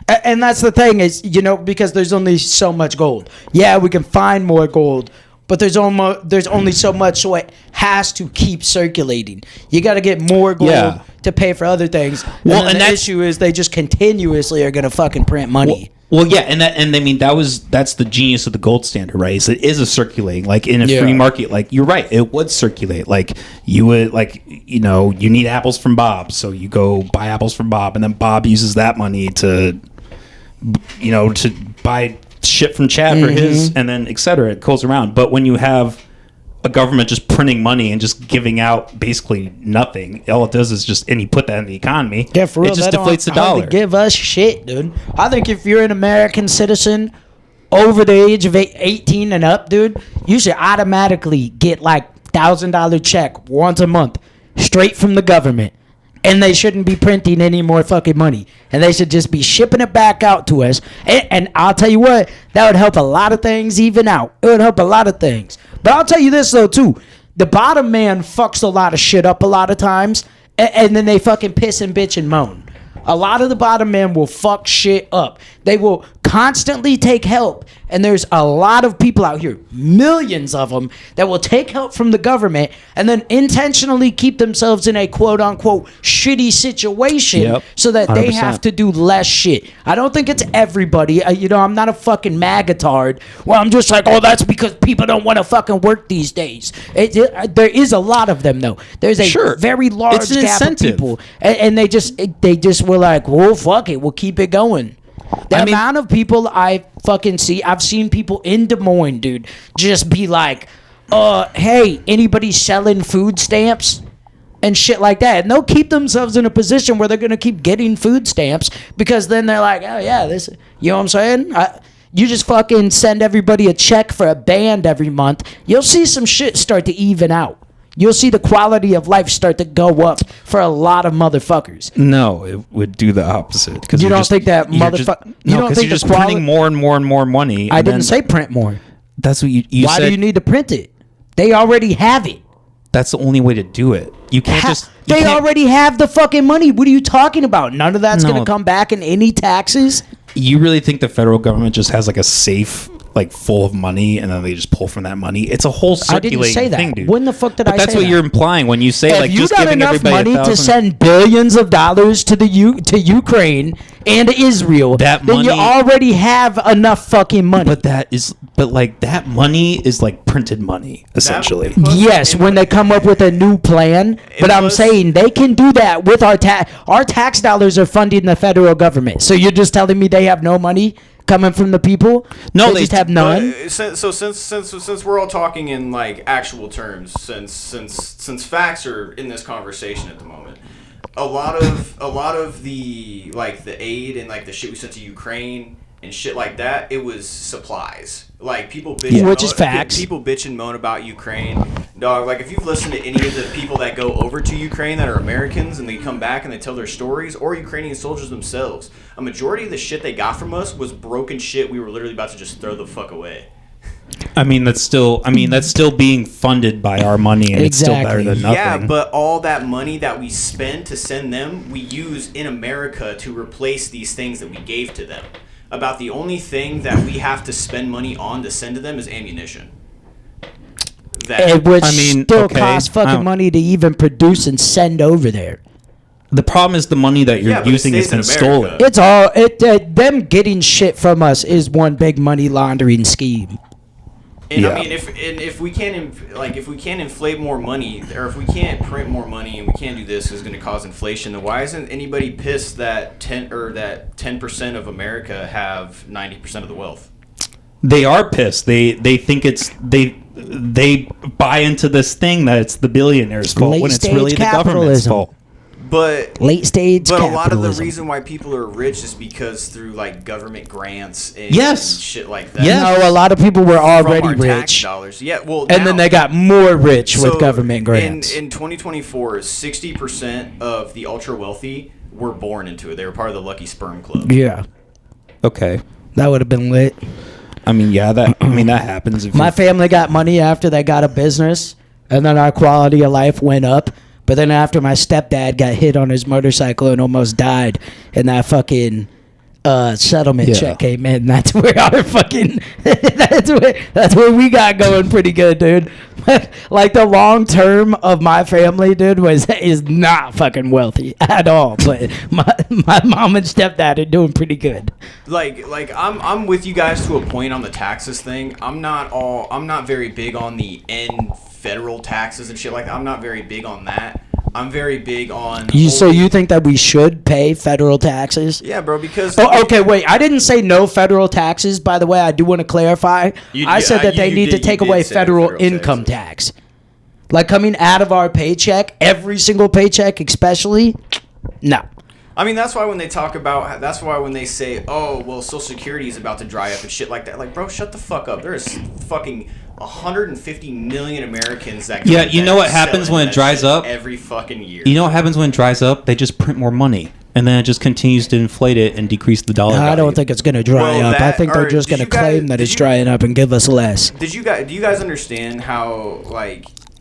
and that's the thing is, because there's only so much gold. Yeah, we can find more gold, but there's only so much, so it has to keep circulating. You got to get more gold Yeah. to pay for other things. Well, and and the that's- issue is they just continuously are going to fucking print money. Well, yeah, and I mean that's the genius of the gold standard, right? Is it is a circulating, like in a Yeah. free market, like you're right, it would circulate. Like you would, like you need apples from Bob, so you go buy apples from Bob, and then Bob uses that money to buy shit from Chad for his, and then et cetera. It goes around. But when you have a government just printing money and just giving out basically nothing, all it does is and you put that in the economy. Yeah, for real. It just they don't deflates the hardly dollar. give us shit, dude. I think if you're an American citizen over the age of 18 and up, dude, you should automatically get like $1,000 check once a month straight from the government. and they shouldn't be printing any more fucking money, and they should just be shipping it back out to us. And I'll tell you what, that would help a lot of things even out. It would help a lot of things. But I'll tell you this though too, the bottom man fucks a lot of shit up a lot of times, and then they fucking piss and bitch and moan. A lot of the bottom men will fuck shit up. They will constantly take help. And there's a lot of people out here, millions of them, that will take help from the government and then intentionally keep themselves in a quote-unquote shitty situation so that they 100%. have to do less shit. I don't think it's everybody. I'm not a fucking magatard. Well, I'm just like, oh, that's because people don't want to fucking work these days. There is a lot of them, though. There's a very large gap of people. And they just were like, well, fuck it. We'll keep it going. The amount of people I fucking see, I've seen people in Des Moines, dude, just be like, hey, anybody selling food stamps? And shit like that. And they'll keep themselves in a position where they're going to keep getting food stamps because then they're like, oh, yeah, this, you know what I'm saying? You just fucking send everybody a check for a band every month. You'll see some shit start to even out. You'll see the quality of life start to go up for a lot of motherfuckers. No, it would do the opposite. You don't think that motherfucker? No, because you're just printing more and more and more money. I didn't say print more. That's what you said. Why do you need to print it? They already have it. That's the only way to do it. You can't just... They already have the fucking money. What are you talking about? None of that's going to come back in any taxes? You really think the federal government just has like a safe... like full of money, and then they just pull from that money? It's a whole circulating I didn't say that. thing, dude. When the fuck did I say that? That's what you're implying when you say if like you just got giving enough everybody money to send billions of dollars to to Ukraine and Israel, then you already have enough fucking money. But that money is like printed money, essentially. Yes, when they come up with a new plan. But I'm saying they can do that with our tax dollars are funding the federal government. So you're just telling me they have no money coming from the people? No, they just have none. Since we're all talking in like actual terms, since facts are in this conversation at the moment, a lot of the like the aid and like the shit we sent to Ukraine and shit like that, it was supplies. Like people bitch, which is facts. People bitch and moan about Ukraine. Dog, like if you've listened to any of the people that go over to Ukraine that are Americans and they come back and they tell their stories, or Ukrainian soldiers themselves, a majority of the shit they got from us was broken shit we were literally about to just throw the fuck away. That's still being funded by our money, and it's still better than nothing. Yeah, but all that money that we spend to send them, we use in America to replace these things that we gave to them. About the only thing that we have to spend money on to send to them is ammunition. Which still costs fucking money to even produce and send over there. The problem is the money that you're using is then stolen. It's all them getting shit from us is one big money laundering scheme. And I mean, if we can't inflate more money, or if we can't print more money, and we can't do this, it's going to cause inflation. Then why isn't anybody pissed that 10% of America have 90% of the wealth? They are pissed. They think it's they buy into this thing that it's the billionaires' fault when it's really the government's fault. But late stage a lot of the reason why people are rich is because through like government grants and shit like that. No, a lot of people were already rich. Tax dollars. Yeah, well, and then they got more rich with government grants. In 2024, 60% of the ultra wealthy were born into it. They were part of the Lucky Sperm Club. Yeah. Okay. That would have been lit. That happens. My family got money after they got a business, and then our quality of life went up. But then after my stepdad got hit on his motorcycle and almost died, and that fucking settlement check came in, that's where our fucking that's where we got going pretty good, dude. Like the long term of my family, dude, is not fucking wealthy at all. But my mom and stepdad are doing pretty good. Like I'm with you guys to a point on the taxes thing. I'm not very big on the federal taxes and shit like that. I'm not very big on that. I'm very big on... So you think that we should pay federal taxes? Yeah, bro, because... Oh, okay, wait. I didn't say no federal taxes, by the way. I do want to clarify. I said that they need to take away federal income tax. Like coming out of our paycheck, every single paycheck especially, no. I mean, that's why when they say, oh, well, Social Security is about to dry up and shit like that. Like, bro, shut the fuck up. There's fucking 150 million Americans that. Yeah, you know what happens when it dries up? Every fucking year. You know what happens when it dries up? They just print more money. And then it just continues to inflate it and decrease the dollar value. I don't think it's going to dry up. I think they're just going to claim that it's drying up and give us less. Do you guys understand how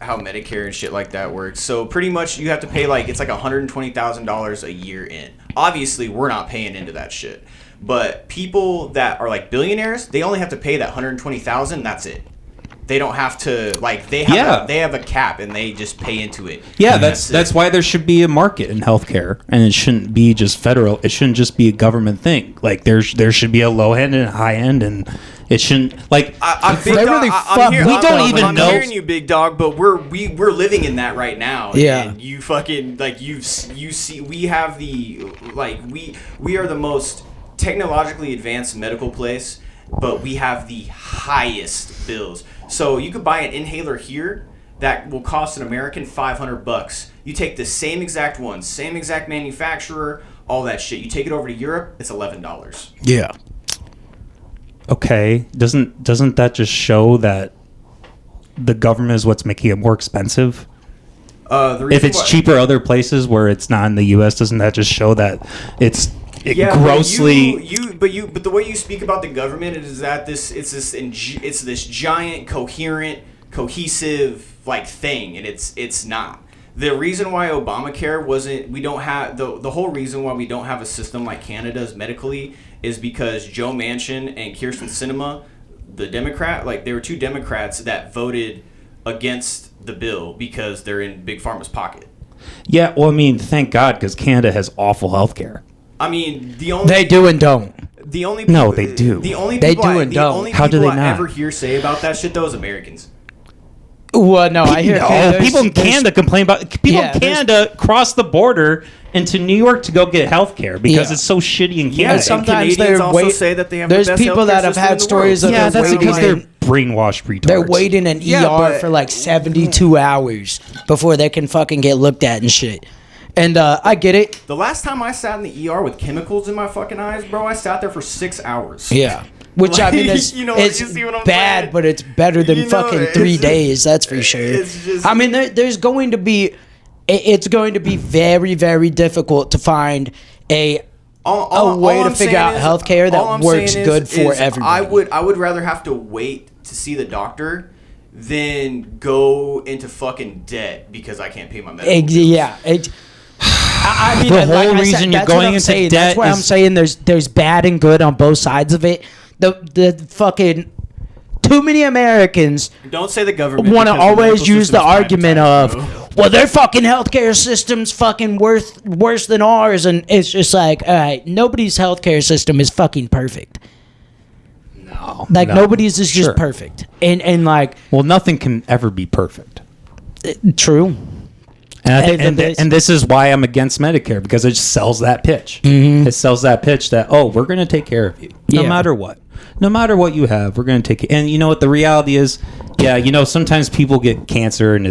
Medicare and shit like that works? So pretty much you have to pay it's like $120,000 a year in. Obviously, we're not paying into that shit. But people that are like billionaires, they only have to pay that $120,000. That's it. They don't have to they have a cap and they just pay into it. Yeah, that's why there should be a market in healthcare, and it shouldn't be just federal. It shouldn't just be a government thing. Like there should be a low end and a high end, and it shouldn't I'm hearing you, big dog, but we're living in that right now. Yeah, and you fucking you see we have the we are the most technologically advanced medical place, but we have the highest bills. So you could buy an inhaler here that will cost an American $500. You take the same exact one, same exact manufacturer, all that shit. You take it over to Europe, it's $11. Yeah. Okay, doesn't that just show that the government is what's making it more expensive? If it's cheaper other places where it's not in the U.S., doesn't that just show that it's grossly? But the way you speak about the government is that it's this giant, coherent, cohesive thing, and it's not. The reason why Obamacare the whole reason why we don't have a system like Canada's medically is because Joe Manchin and Kyrsten Sinema, the Democrat, they were two Democrats that voted against the bill because they're in Big Pharma's pocket. Yeah, well, I mean, thank God, because Canada has awful healthcare. I mean, they do and don't. The only no, they do. The only they people do and don't. Only How do they I not? ever hear say about that shit though is Americans. Well, no, I hear people in Canada complain about people in Canada cross the border into New York to go get health care because it's so shitty in Canada. Yeah, sometimes Canadians also say that they have the best people that have had stories of that's because they're brainwashed retards. They're waiting in ER for 72 hours before they can fucking get looked at and shit. And I get it. The last time I sat in the ER with chemicals in my fucking eyes, bro, I sat there for 6 hours. Yeah. Which, I mean, it's bad, saying? but it's better than fucking 3 days, that's for sure. I mean, there's going to be... It's going to be very, very difficult to find a way to figure out healthcare that works good for everybody. I would rather have to wait to see the doctor than go into fucking debt because I can't pay my medical bills. Yeah. I mean, the whole reason you're going into debt. That's why I'm saying there's bad and good on both sides of it. The fucking too many Americans don't say the government want to always use the argument of, well, their fucking healthcare system's fucking worse than ours, and it's just all right, nobody's healthcare system is fucking perfect. No, nobody's is just perfect, and well, nothing can ever be perfect. True. And I think, and this is why I'm against Medicare, because it just sells that pitch. Mm-hmm. It sells that pitch that, we're going to take care of you no matter what. No matter what you have, we're going to take it. And you know what the reality is? Yeah, sometimes people get cancer and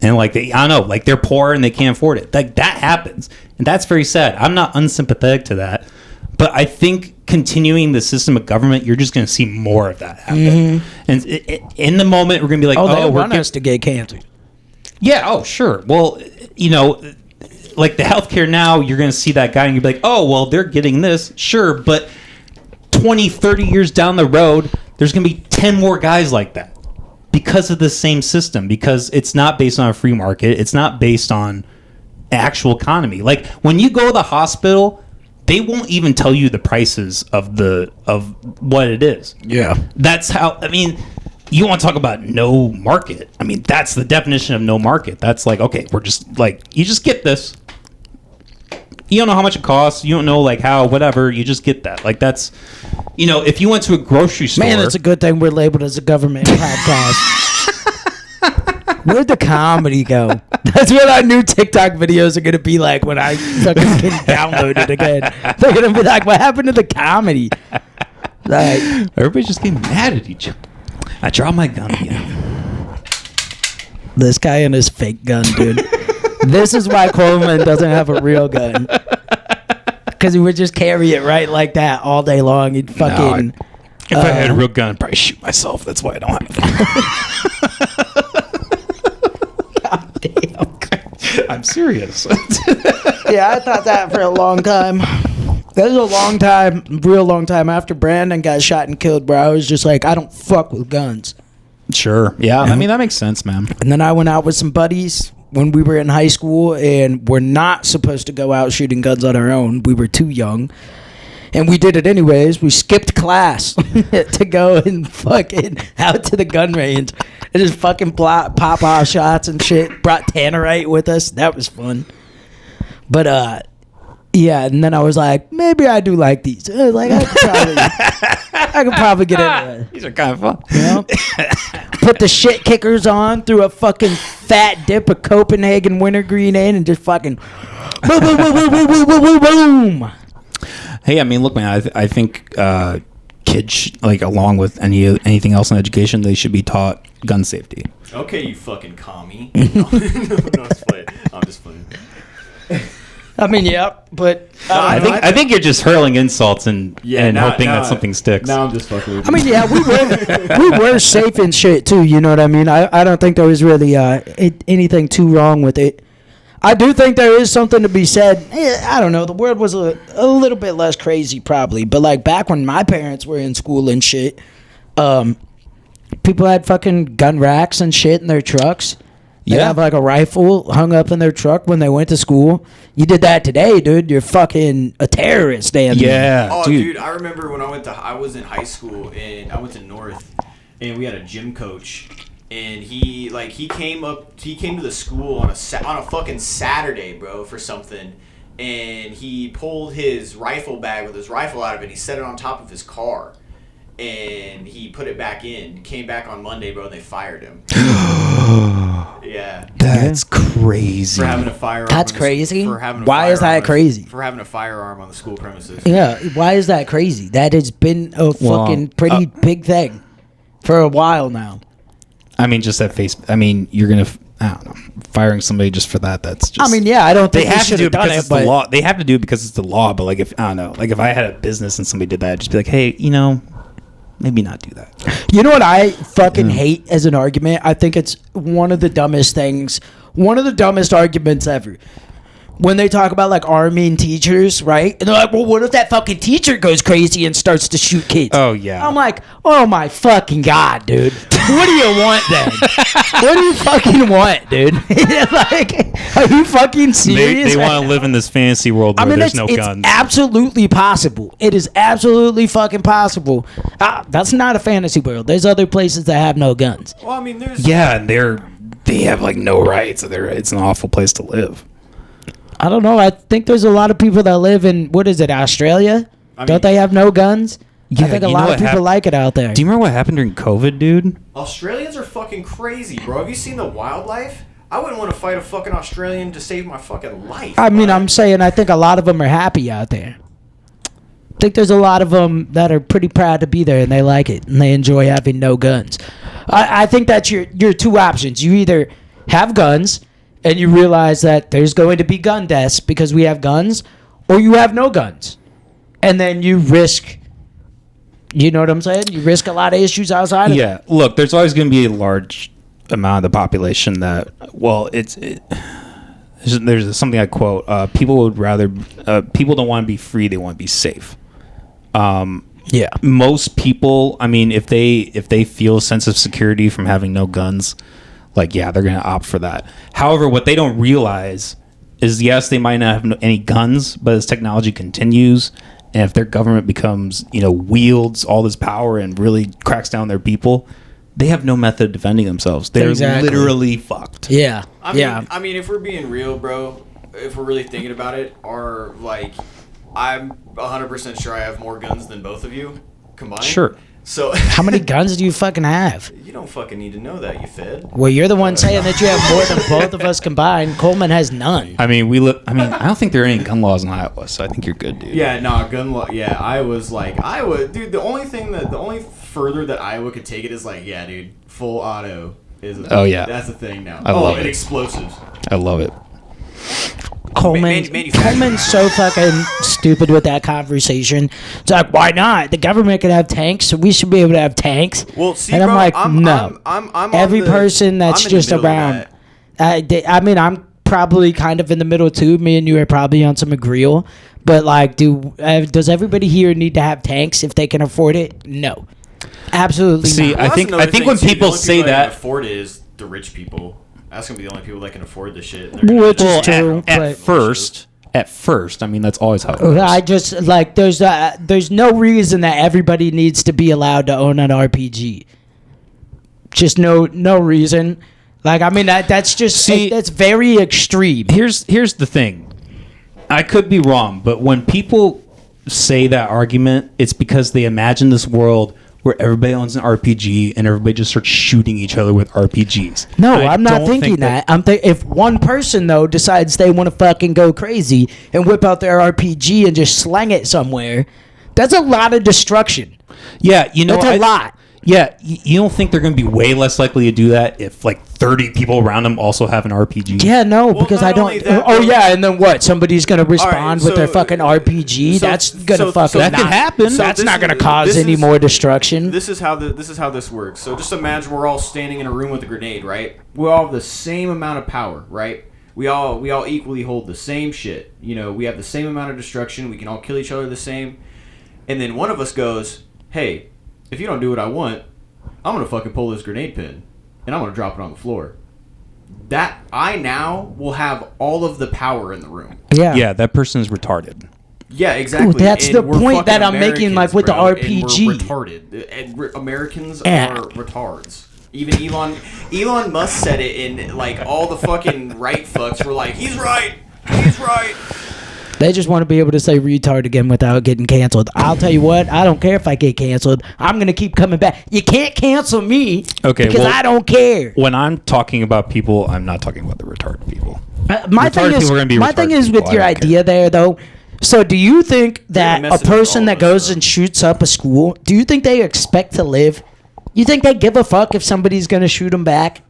I don't know, they're poor and they can't afford it. That happens. And that's very sad. I'm not unsympathetic to that. But I think continuing the system of government, you're just going to see more of that happen. Mm-hmm. And in the moment, we're going to be like, they want us to get cancer. Yeah, sure. Well, the healthcare now, you're going to see that guy and you'll be like, they're getting this. Sure, but 20, 30 years down the road, there's going to be 10 more guys like that because of the same system, because it's not based on a free market. It's not based on actual economy. When you go to the hospital, they won't even tell you the prices of what it is. Yeah. That's how, you want to talk about no market. That's the definition of no market. That's okay, we're just you just get this. You don't know how much it costs. You don't know how, whatever. You just get that. That's, if you went to a grocery store. Man, it's a good thing we're labeled as a government podcast. Where'd the comedy go? That's what our new TikTok videos are going to be like when I fucking download it again. They're going to be like, what happened to the comedy? Everybody's just getting mad at each other. I draw my gun again. This guy and his fake gun, dude. This is why Coleman doesn't have a real gun. Because he would just carry it right like that all day long. He'd fucking... If I had a real gun, I'd probably shoot myself. That's why I don't have it. God damn. I'm serious. Yeah, I thought that for a long time. That was a long time, real long time after Brandon got shot and killed, bro. I was just like, I don't fuck with guns. Sure. Yeah. I mean, that makes sense, man. And then I went out with some buddies when we were in high school, and we're not supposed to go out shooting guns on our own. We were too young. And we did it anyways. We skipped class to go and fucking out to the gun range and just fucking pop off shots and shit. Brought Tannerite with us. That was fun. But, yeah, and then I was like, maybe I do like these. Like, I could probably get into it. These are kind of fun. You know? Put the shit kickers on, threw a fucking fat dip of Copenhagen wintergreen in, and just fucking boom, boom, boom, boom, boom, boom, boom, boom. Hey, I mean, look, man, I think kids, like, along with anything else in education, they should be taught gun safety. Okay, you fucking commie. No, I'm just playing. I'm just playing. I mean, yeah, but I think you're just hurling insults and hoping that something sticks. Now I'm just fucking with you. I mean, yeah, we were safe and shit too. You know what I mean? I don't think there was really anything too wrong with it. I do think there is something to be said. I don't know. The world was a little bit less crazy probably, but like back when my parents were in school and shit, people had fucking gun racks and shit in their trucks. They have like a rifle hung up in their truck when they went to school. You did that today, dude. You're fucking a terrorist, damn. Yeah. Oh, dude, I remember when I was in high school and I went to North, and we had a gym coach, and he came to the school on a fucking Saturday, bro, for something, and he pulled his rifle bag with his rifle out of it. He set it on top of his car, and he put it back in. Came back on Monday, bro, and they fired him. Yeah. That's crazy. For having a firearm. That's crazy? Why is that crazy? For having a firearm on the school premises. Yeah, why is that crazy? That has been a fucking pretty big thing for a while now. I mean, just that face. I mean, you're gonna. I don't know. Firing somebody just for that. That's just. I mean, yeah, I don't think they have to do it done because it's the law. They have to do it because it's the law. But like, if I don't know, like if I had a business and somebody did that, I'd just be like, hey, maybe not do that. You know what I fucking hate as an argument? I think it's one of the dumbest things, one of the dumbest arguments ever. When they talk about like arming teachers, right? And they're like, well, what if that fucking teacher goes crazy and starts to shoot kids? Oh, yeah. I'm like, oh my fucking God, dude. What do you want then? What do you fucking want, dude? Like, are you fucking serious? They want to live in this fantasy world where there's no guns. It's absolutely possible. It is absolutely fucking possible. That's not a fantasy world. There's other places that have no guns. Well, I mean, there's... Yeah, and they have like no rights. It's an awful place to live. I don't know. I think there's a lot of people that live in, what is it, Australia? Don't they have no guns? Yeah, I think a lot of people like it out there. Do you remember what happened during COVID, dude? Australians are fucking crazy, bro. Have you seen the wildlife? I wouldn't want to fight a fucking Australian to save my fucking life. I mean, I'm saying I think a lot of them are happy out there. I think there's a lot of them that are pretty proud to be there and they like it and they enjoy having no guns. I think that's your two options. You either have guns and you realize that there's going to be gun deaths because we have guns, or you have no guns. And then you risk, you know what I'm saying? You risk a lot of issues outside of it. Yeah, look, there's always going to be a large amount of the population that, well, there's something I quote, people would rather, people don't want to be free, they want to be safe. Yeah. Most people, I mean, if they feel a sense of security from having no guns, like, yeah, they're going to opt for that. However, what they don't realize is, yes, they might not have any guns, but as technology continues, and if their government becomes, wields all this power and really cracks down their people, they have no method of defending themselves. They're literally fucked. Yeah. I mean, if we're being real, bro, if we're really thinking about it, I'm 100% sure I have more guns than both of you combined. Sure. So how many guns do you fucking have? You don't fucking need to know that, you fed. Well, you're the one saying that you have more than both of us combined. Coleman has none. I mean, I don't think there are any gun laws in Iowa, so I think you're good, dude. Yeah, no, gun law. Yeah, Iowa, dude. The only further that Iowa could take it is like, yeah, dude, full auto is. Oh yeah, that's the thing now. I love it. And explosives. I love it. Coleman's so fucking stupid with that conversation. It's like, why not? The government could have tanks, so we should be able to have tanks. Well, see, and I'm bro, like, I'm no. I'm Every person that's just around. I mean, I'm probably kind of in the middle too. Me and you are probably on some agreeal. But like, does everybody here need to have tanks if they can afford it? No, absolutely See, not. I think when people say that, afford it is the rich people. That's gonna be the only people that can afford this shit. Which is true. At first, I mean, that's always how it goes. I just like there's no reason that everybody needs to be allowed to own an RPG. Just no reason. Like, I mean, that's just that's very extreme. Here's the thing. I could be wrong, but when people say that argument, it's because they imagine this world where everybody owns an RPG and everybody just starts shooting each other with RPGs. No, I'm not thinking that. If one person though decides they want to fucking go crazy and whip out their RPG and just slang it somewhere, that's a lot of destruction. Yeah, that's a lot. Yeah, you don't think they're going to be way less likely to do that if like 30 people around them also have an RPG? Yeah, no, because I don't. Yeah, and then what? Somebody's going to respond with their fucking RPG. That's going to fucking. That could happen. That's not going to cause any more destruction. This is how this works. So just imagine we're all standing in a room with a grenade, right? We all have the same amount of power, right? We all equally hold the same shit. You know, we have the same amount of destruction. We can all kill each other the same. And then one of us goes, "Hey, if you don't do what I want, I'm going to fucking pull this grenade pin, and I'm going to drop it on the floor." That, I now will have all of the power in the room. Yeah, that person is retarded. Yeah, exactly. Ooh, that's the point that I'm making, like, with the RPG. And we're retarded. Americans are retards. Even Elon Musk said it, in, like, all the fucking right fucks were like, he's right. They just want to be able to say retard again without getting canceled. I'll tell you what, I don't care if I get canceled. I'm going to keep coming back. You can't cancel me because I don't care. When I'm talking about people, I'm not talking about the retarded people. My thing is with your idea there, though. So do you think that a person that goes and shoots up a school, do you think they expect to live? You think they give a fuck if somebody's going to shoot them back?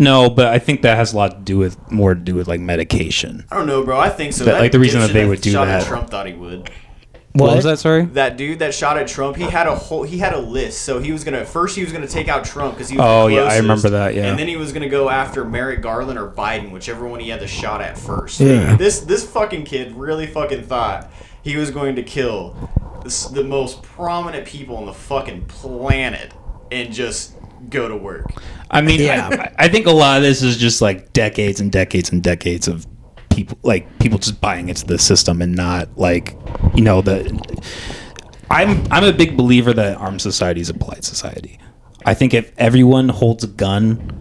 No, but I think that has a lot to do with like medication. I don't know, bro. I think so. Like the reason that they would do that. Trump thought he would. What was that? Sorry. That dude that shot at Trump, he had a list. So he was gonna take out Trump because he was the closest, yeah, I remember that. Yeah. And then he was gonna go after Merrick Garland or Biden, whichever one he had the shot at first. Yeah. This fucking kid really fucking thought he was going to kill the most prominent people on the fucking planet and just go to work. I mean, yeah. I think a lot of this is just like decades and decades and decades of people just buying into the system and not like, you know, I'm a big believer that armed society is a polite society. I think if everyone holds a gun,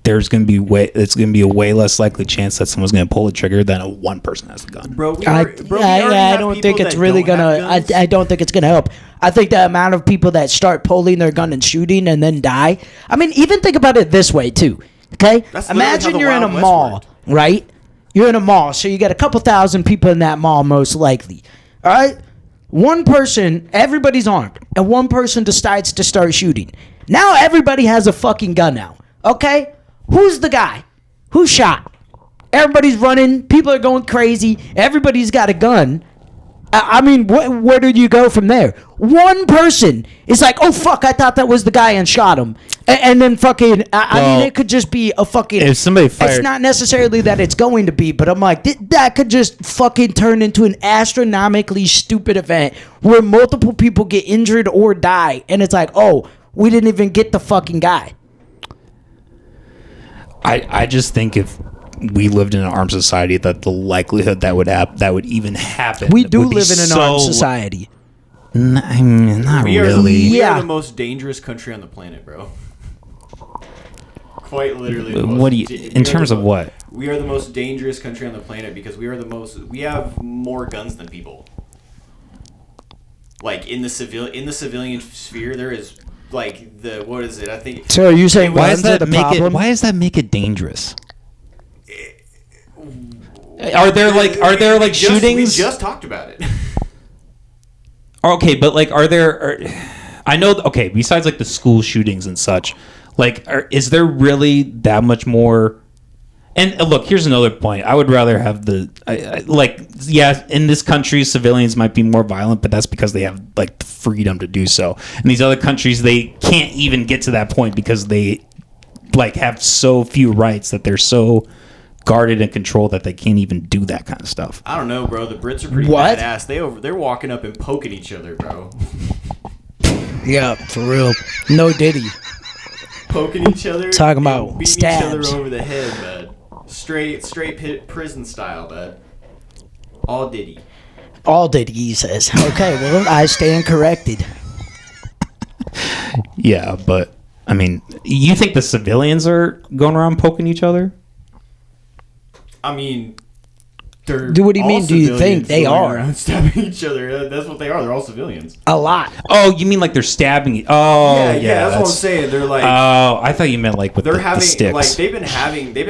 it's going to be a way less likely chance that someone's going to pull the trigger than one person has the gun. I don't think it's really gonna. I don't think it's gonna help. I think the amount of people that start pulling their gun and shooting and then die. I mean, even think about it this way too. Okay, imagine you're in a mall, right? You're in a mall, so you got a couple thousand people in that mall, most likely. All right, one person, everybody's armed, and one person decides to start shooting. Now everybody has a fucking gun now. Okay. Who's the guy? Who shot? Everybody's running. People are going crazy. Everybody's got a gun. I mean, where do you go from there? One person is like, oh, fuck, I thought that was the guy and shot him. And then fucking, I mean, it could just be a fucking... If somebody fired... It's not necessarily that it's going to be, but I'm like, that could just fucking turn into an astronomically stupid event where multiple people get injured or die. And it's like, oh, we didn't even get the fucking guy. I just think if we lived in an armed society, that the likelihood that would even happen. We do live in an armed society. I mean, not really. We are the most dangerous country on the planet, bro. Quite literally. What do you? In terms of what? We are the most dangerous country on the planet because we have more guns than people. Like in the civilian sphere, there is. Like what is it? I think. So are you saying why does that make it dangerous? Are there shootings? We just talked about it. Okay, but like, I know. Okay, besides like the school shootings and such, like, is there really that much more? And look, here's another point. I would rather have in this country, civilians might be more violent, but that's because they have like the freedom to do so. In these other countries, they can't even get to that point because they like have so few rights that they're so guarded and controlled that they can't even do that kind of stuff. I don't know, bro. The Brits are pretty badass. They're walking up and poking each other, bro. Yeah, for real. No Diddy. Poking each other. Talking about beating stabs. each other over the head, man. Straight prison style, man. All Diddy. All Diddy, he says. Okay, well, I stand corrected. Yeah, but I mean, you think the civilians are going around poking each other? I mean, they're what do you mean? Do you think they are around stabbing each other? That's what they are. They're all civilians. A lot. Oh, you mean like they're stabbing? Oh, yeah. That's what I'm saying. They're like. Oh, I thought you meant like with the sticks. Like they've been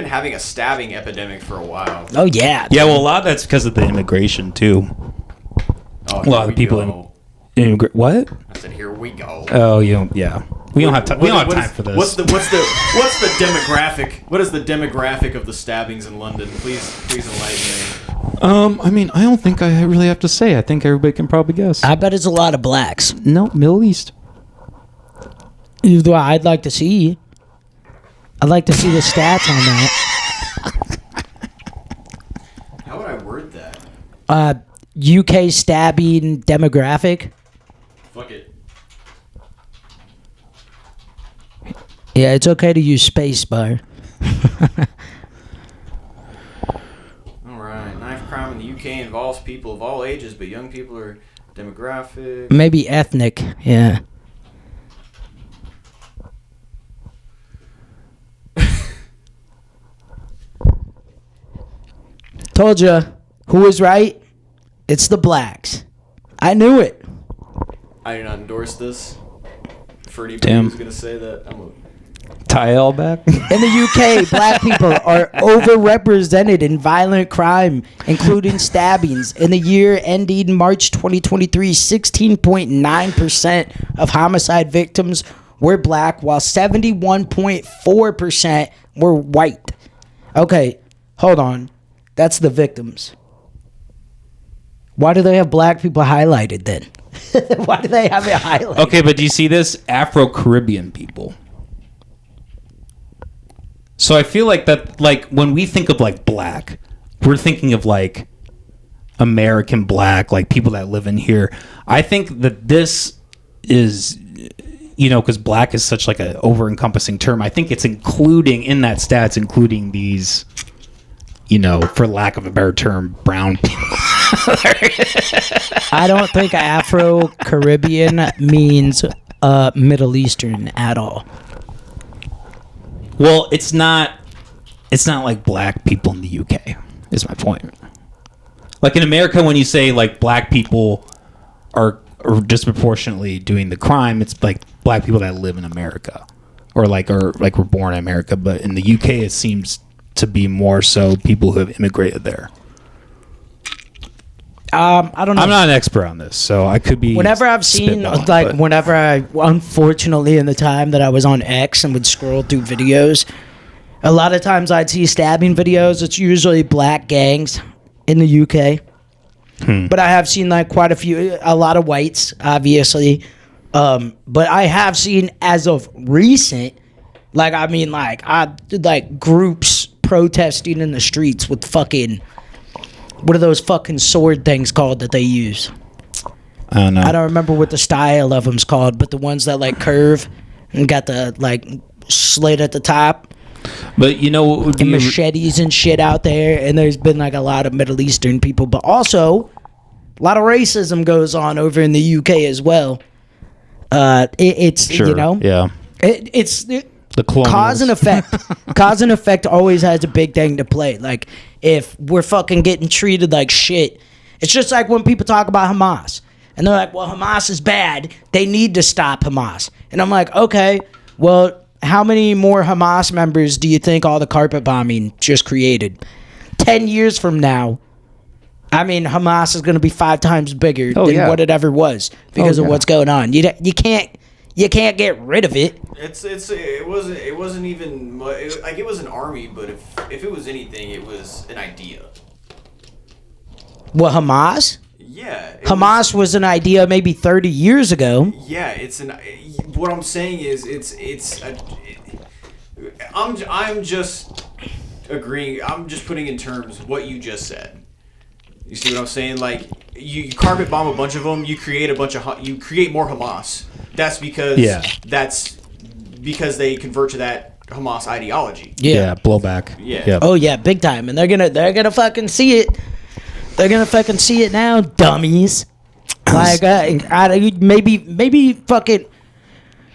having a stabbing epidemic for a while. Oh yeah. Yeah, well, a lot of that's because of the immigration too. Oh, a lot of people immigrate. What? I said, here we go. Oh, yeah. We don't have time. We don't have time for this. What's the demographic? What is the demographic of the stabbings in London? Please enlighten me. I mean, I don't think I really have to say. I think everybody can probably guess. I bet it's a lot of blacks. No, Middle East. I'd like to see. I'd like to see the stats on that. How would I word that? UK stabbing demographic. Fuck it. Yeah, it's okay to use space bar. Alright, knife crime in the UK involves people of all ages, but young people are demographic. Maybe ethnic, yeah. Told ya. Who was right? It's the blacks. I knew it. I do not endorse this. For anybody Damn. who's going to say that, Tie all back. In the UK, black people are overrepresented in violent crime, including stabbings. In the year ending March 2023, 16.9% of homicide victims were black, while 71.4% were white. Okay, hold on. That's the victims. Why do they have black people highlighted then? Why do they have it highlighted? Okay, but do you see this? Afro-Caribbean people. So I feel like that, like, when we think of, like, black, we're thinking of, like, American black, like, people that live in here. I think that this is, because black is such, like, an over-encompassing term. I think it's including, in that stats, including these, for lack of a better term, brown people. I don't think Afro-Caribbean means Middle Eastern at all. Well, it's not like black people in the UK, is my point. Like in America, when you say like black people are disproportionately doing the crime, it's like black people that live in America or were born in America. But in the UK, it seems to be more so people who have immigrated there. I don't know. I'm not an expert on this, so I could be. Whenever I've seen, whenever I, unfortunately, in the time that I was on X and would scroll through videos, a lot of times I'd see stabbing videos. It's usually black gangs in the UK. But I have seen a lot of whites, obviously. But I have seen, as of recent, groups protesting in the streets with fucking. What are those fucking sword things called that they use? I don't know. I don't remember what the style of them's called, but the ones that curve and got the slit at the top. But what would be and machetes and shit out there, and there's been a lot of Middle Eastern people, but also a lot of racism goes on over in the UK as well. It's sure, yeah. It's the colonials. Cause and effect. Cause and effect always has a big thing to play. Like, if we're fucking getting treated like shit, it's just like when people talk about Hamas. And they're like, well, Hamas is bad. They need to stop Hamas. And I'm like, okay, well, how many more Hamas members do you think all the carpet bombing just created? 10 years from now, I mean, Hamas is going to be 5 times bigger than what it ever was because of what's going on. You You can't get rid of it. It wasn't even like it was an army, but if it was anything, it was an idea. What, Hamas? Yeah. Hamas was an idea maybe 30 years ago. Yeah, what I'm saying is I'm just agreeing. I'm just putting in terms what you just said. You see what I'm saying? Like you carpet bomb a bunch of them, you create more Hamas. That's because they convert to that Hamas ideology. Yeah, blowback. Yeah. Yep. Oh yeah, big time. And they're gonna fucking see it. They're gonna fucking see it now, dummies. Like maybe fucking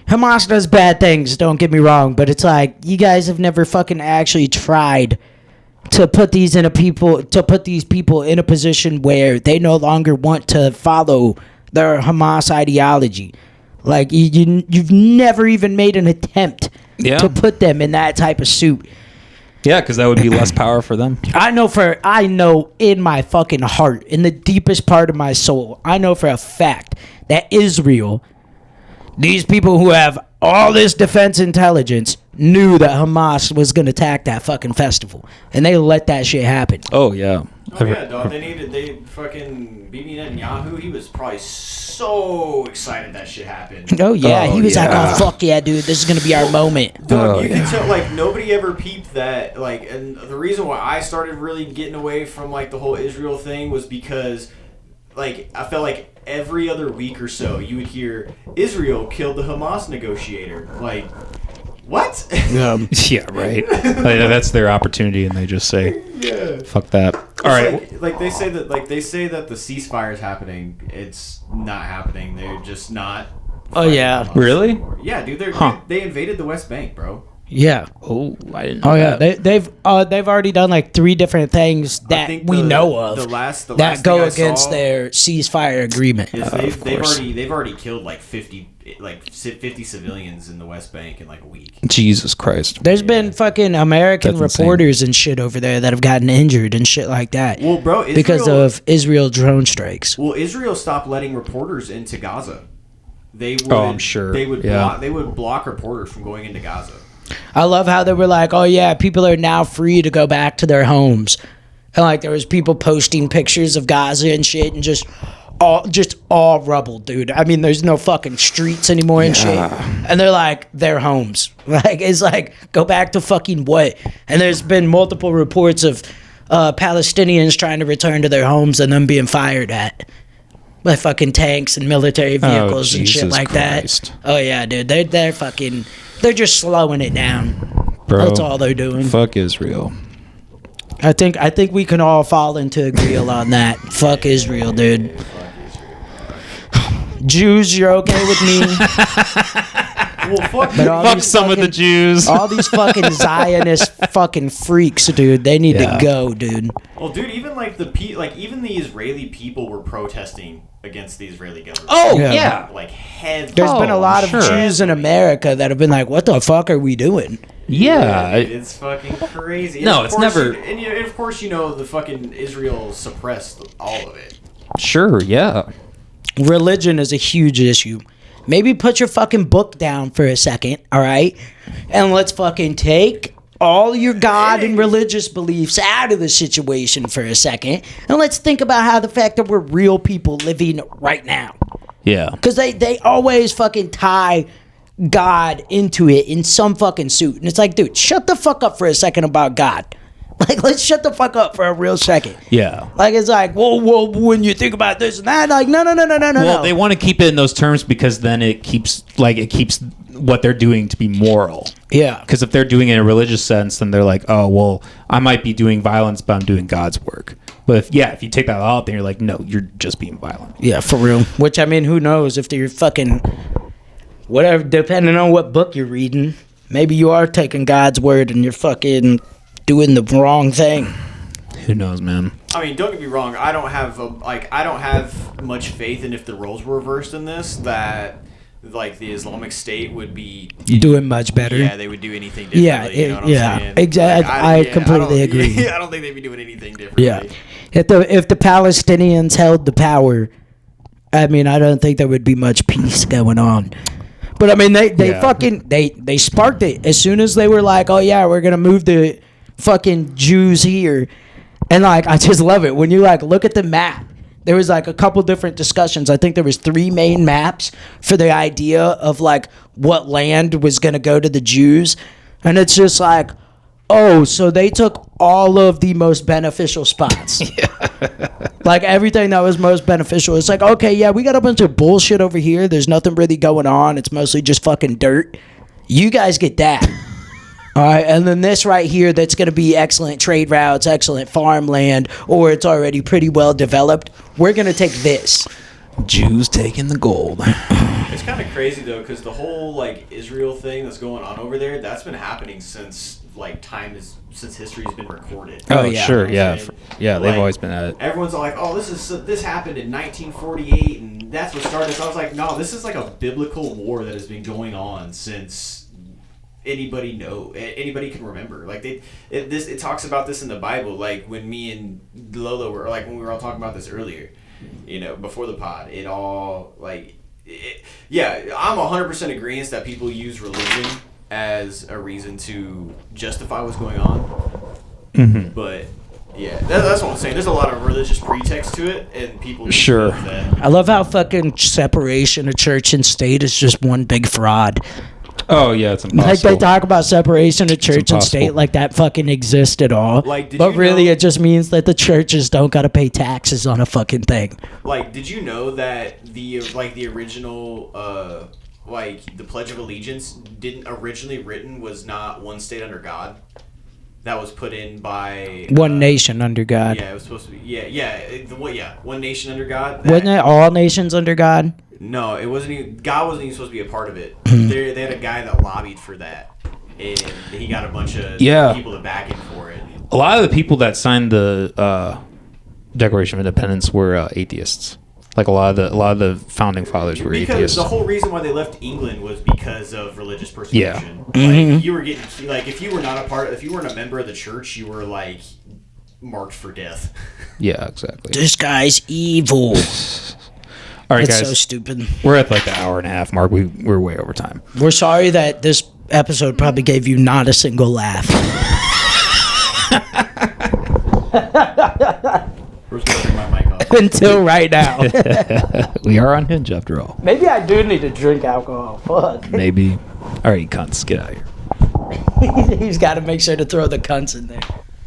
Hamas does bad things, don't get me wrong, but it's like you guys have never fucking actually tried to put these people in a position where they no longer want to follow their Hamas ideology. Like you've never even made an attempt to put them in that type of suit. Yeah, because that would be less power for them. I know in my fucking heart, in the deepest part of my soul, I know for a fact that Israel, these people who have all this defense intelligence, knew that Hamas was going to attack that fucking festival. And they let that shit happen. Oh, yeah. Oh, yeah, dog. They fucking Bibi Netanyahu, he was probably so excited that shit happened. Oh, yeah. He was yeah. like, oh, fuck yeah, dude. This is going to be our moment. Dog, you can tell, like, nobody ever peeped that, like, and the reason why I started really getting away from, like, the whole Israel thing was because, like, I felt like every other week or so you would hear Israel killed the Hamas negotiator. Like, what? Yeah, right. That's their opportunity, and they just say, yeah. Fuck that. All right. Like they say that the ceasefire is happening. It's not happening. They're just not. Oh, yeah. Really? Anymore. Yeah, dude. They invaded the West Bank, bro. Yeah. Oh, I didn't know. Oh yeah, that. they've already done like 3 different things that we know of the last that go thing I against saw their ceasefire agreement. is they've already killed like 50 civilians in the West Bank in like a week. Jesus Christ. There's been fucking American That's reporters and shit over there that have gotten injured and shit like that. Well, bro, because of Israel drone strikes. Well, Israel stopped letting reporters into Gaza. I'm sure. They would block reporters from going into Gaza. I love how they were like, oh yeah, people are now free to go back to their homes. And like there was people posting pictures of Gaza and shit and just all rubble, dude. I mean, there's no fucking streets anymore and shit. And they're like, their homes. Like, it's like, go back to fucking what? And there's been multiple reports of Palestinians trying to return to their homes and them being fired at by fucking tanks and military vehicles and shit like that. Oh yeah, dude. They're just slowing it down. Bro, that's all they're doing. Fuck Israel. I think we can all fall into agreement on that. Fuck Israel, dude. Jews, you're okay with me? Well, fuck some of the Jews. All these fucking Zionist fucking freaks, dude. They need to go, dude. Well, dude, even like even the Israeli people were protesting against the Israeli government. Oh yeah, like heavy. There's been a lot of Jews in America that have been like, "What the fuck are we doing?" Yeah, it's fucking crazy. No, it's never. And of course, the fucking Israel suppressed all of it. Sure, yeah. Religion is a huge issue. Maybe put your fucking book down for a second, all right? And let's fucking take all your God and religious beliefs out of the situation for a second. And let's think about how the fact that we're real people living right now. Yeah. Because they always fucking tie God into it in some fucking suit. And it's like, dude, shut the fuck up for a second about God. Like, let's shut the fuck up for a real second. Yeah. Like, it's like, well, when you think about this and that, like, no. Well, they want to keep it in those terms because then it keeps what they're doing to be moral. Yeah. Because if they're doing it in a religious sense, then they're like, oh, well, I might be doing violence, but I'm doing God's work. But if you take that out, then you're like, no, you're just being violent. Yeah, for real. Which, I mean, who knows if you're fucking, whatever, depending on what book you're reading, maybe you are taking God's word and you're fucking doing the wrong thing. Who knows, man? I mean, don't get me wrong. I don't have much faith in if the roles were reversed in this that like the Islamic State would be doing much better. Yeah, they would do anything differently. Exactly. I completely agree. I don't think they'd be doing anything differently. Yeah, if the Palestinians held the power, I mean, I don't think there would be much peace going on. But I mean, they Yeah. fucking they sparked it as soon as they were like, oh yeah, we're gonna move the fucking Jews here, and like I just love it when you like look at the map. There was like a couple different discussions. I think there was 3 main maps for the idea of like what land was gonna go to the Jews, and it's just like, oh, so they took all of the most beneficial spots. Like everything that was most beneficial. It's like, okay, yeah, we got a bunch of bullshit over here. There's nothing really going on. It's mostly just fucking dirt. You guys get that. All right, and then this right here, that's going to be excellent trade routes, excellent farmland, or it's already pretty well developed. We're going to take this. Jews taking the gold. It's kind of crazy though, because the whole like Israel thing that's going on over there, that's been happening since like since history's been recorded. Oh, yeah. sure, You know what yeah, I'm saying? yeah. They've Like, always been at it. Everyone's all like, "Oh, this happened in 1948, and that's what started." So I was like, "No, this is like a biblical war that has been going on since anybody can remember." Like it talks about this in the Bible. Like when me and Lolo were like when we were all talking about this earlier, you know, before the pod, it all like, yeah, I'm 100% agreeing that people use religion as a reason to justify what's going on. Mm-hmm. But yeah, that's what I'm saying. There's a lot of religious pretext to it, and people just Sure. love that. I love how fucking separation of church and state is just one big fraud. Oh yeah, it's impossible. Like they talk about separation of church and impossible. state like that fucking exists at all. Like, did but you really know- it just means that the churches don't gotta pay taxes on a fucking thing. Like, did you know that the original the Pledge of Allegiance didn't originally written was not one state under God? That was put in by One nation under God. Yeah, it was supposed to be one nation under God. Wasn't it all nations under God? No, it wasn't even. God wasn't even supposed to be a part of it. They had a guy that lobbied for that, and he got a bunch of people to back him for it. A lot of the people that signed the Declaration of Independence were atheists. Like a lot of the founding fathers were Because atheists. the whole reason why they left England was because of religious persecution. Yeah. Like you were getting like if you weren't a member of the church, you were like marked for death. Yeah, exactly. This guy's evil. All right, It's guys. so stupid. We're at like the hour and a half mark. We're way over time. We're sorry that this episode probably gave you not a single laugh. Where's gonna turn my mic off? Until right now. We are unhinged after all. Maybe I do need to drink alcohol. Fuck. Maybe. All right, you cunts, get out of here. He's got to make sure to throw the cunts in there.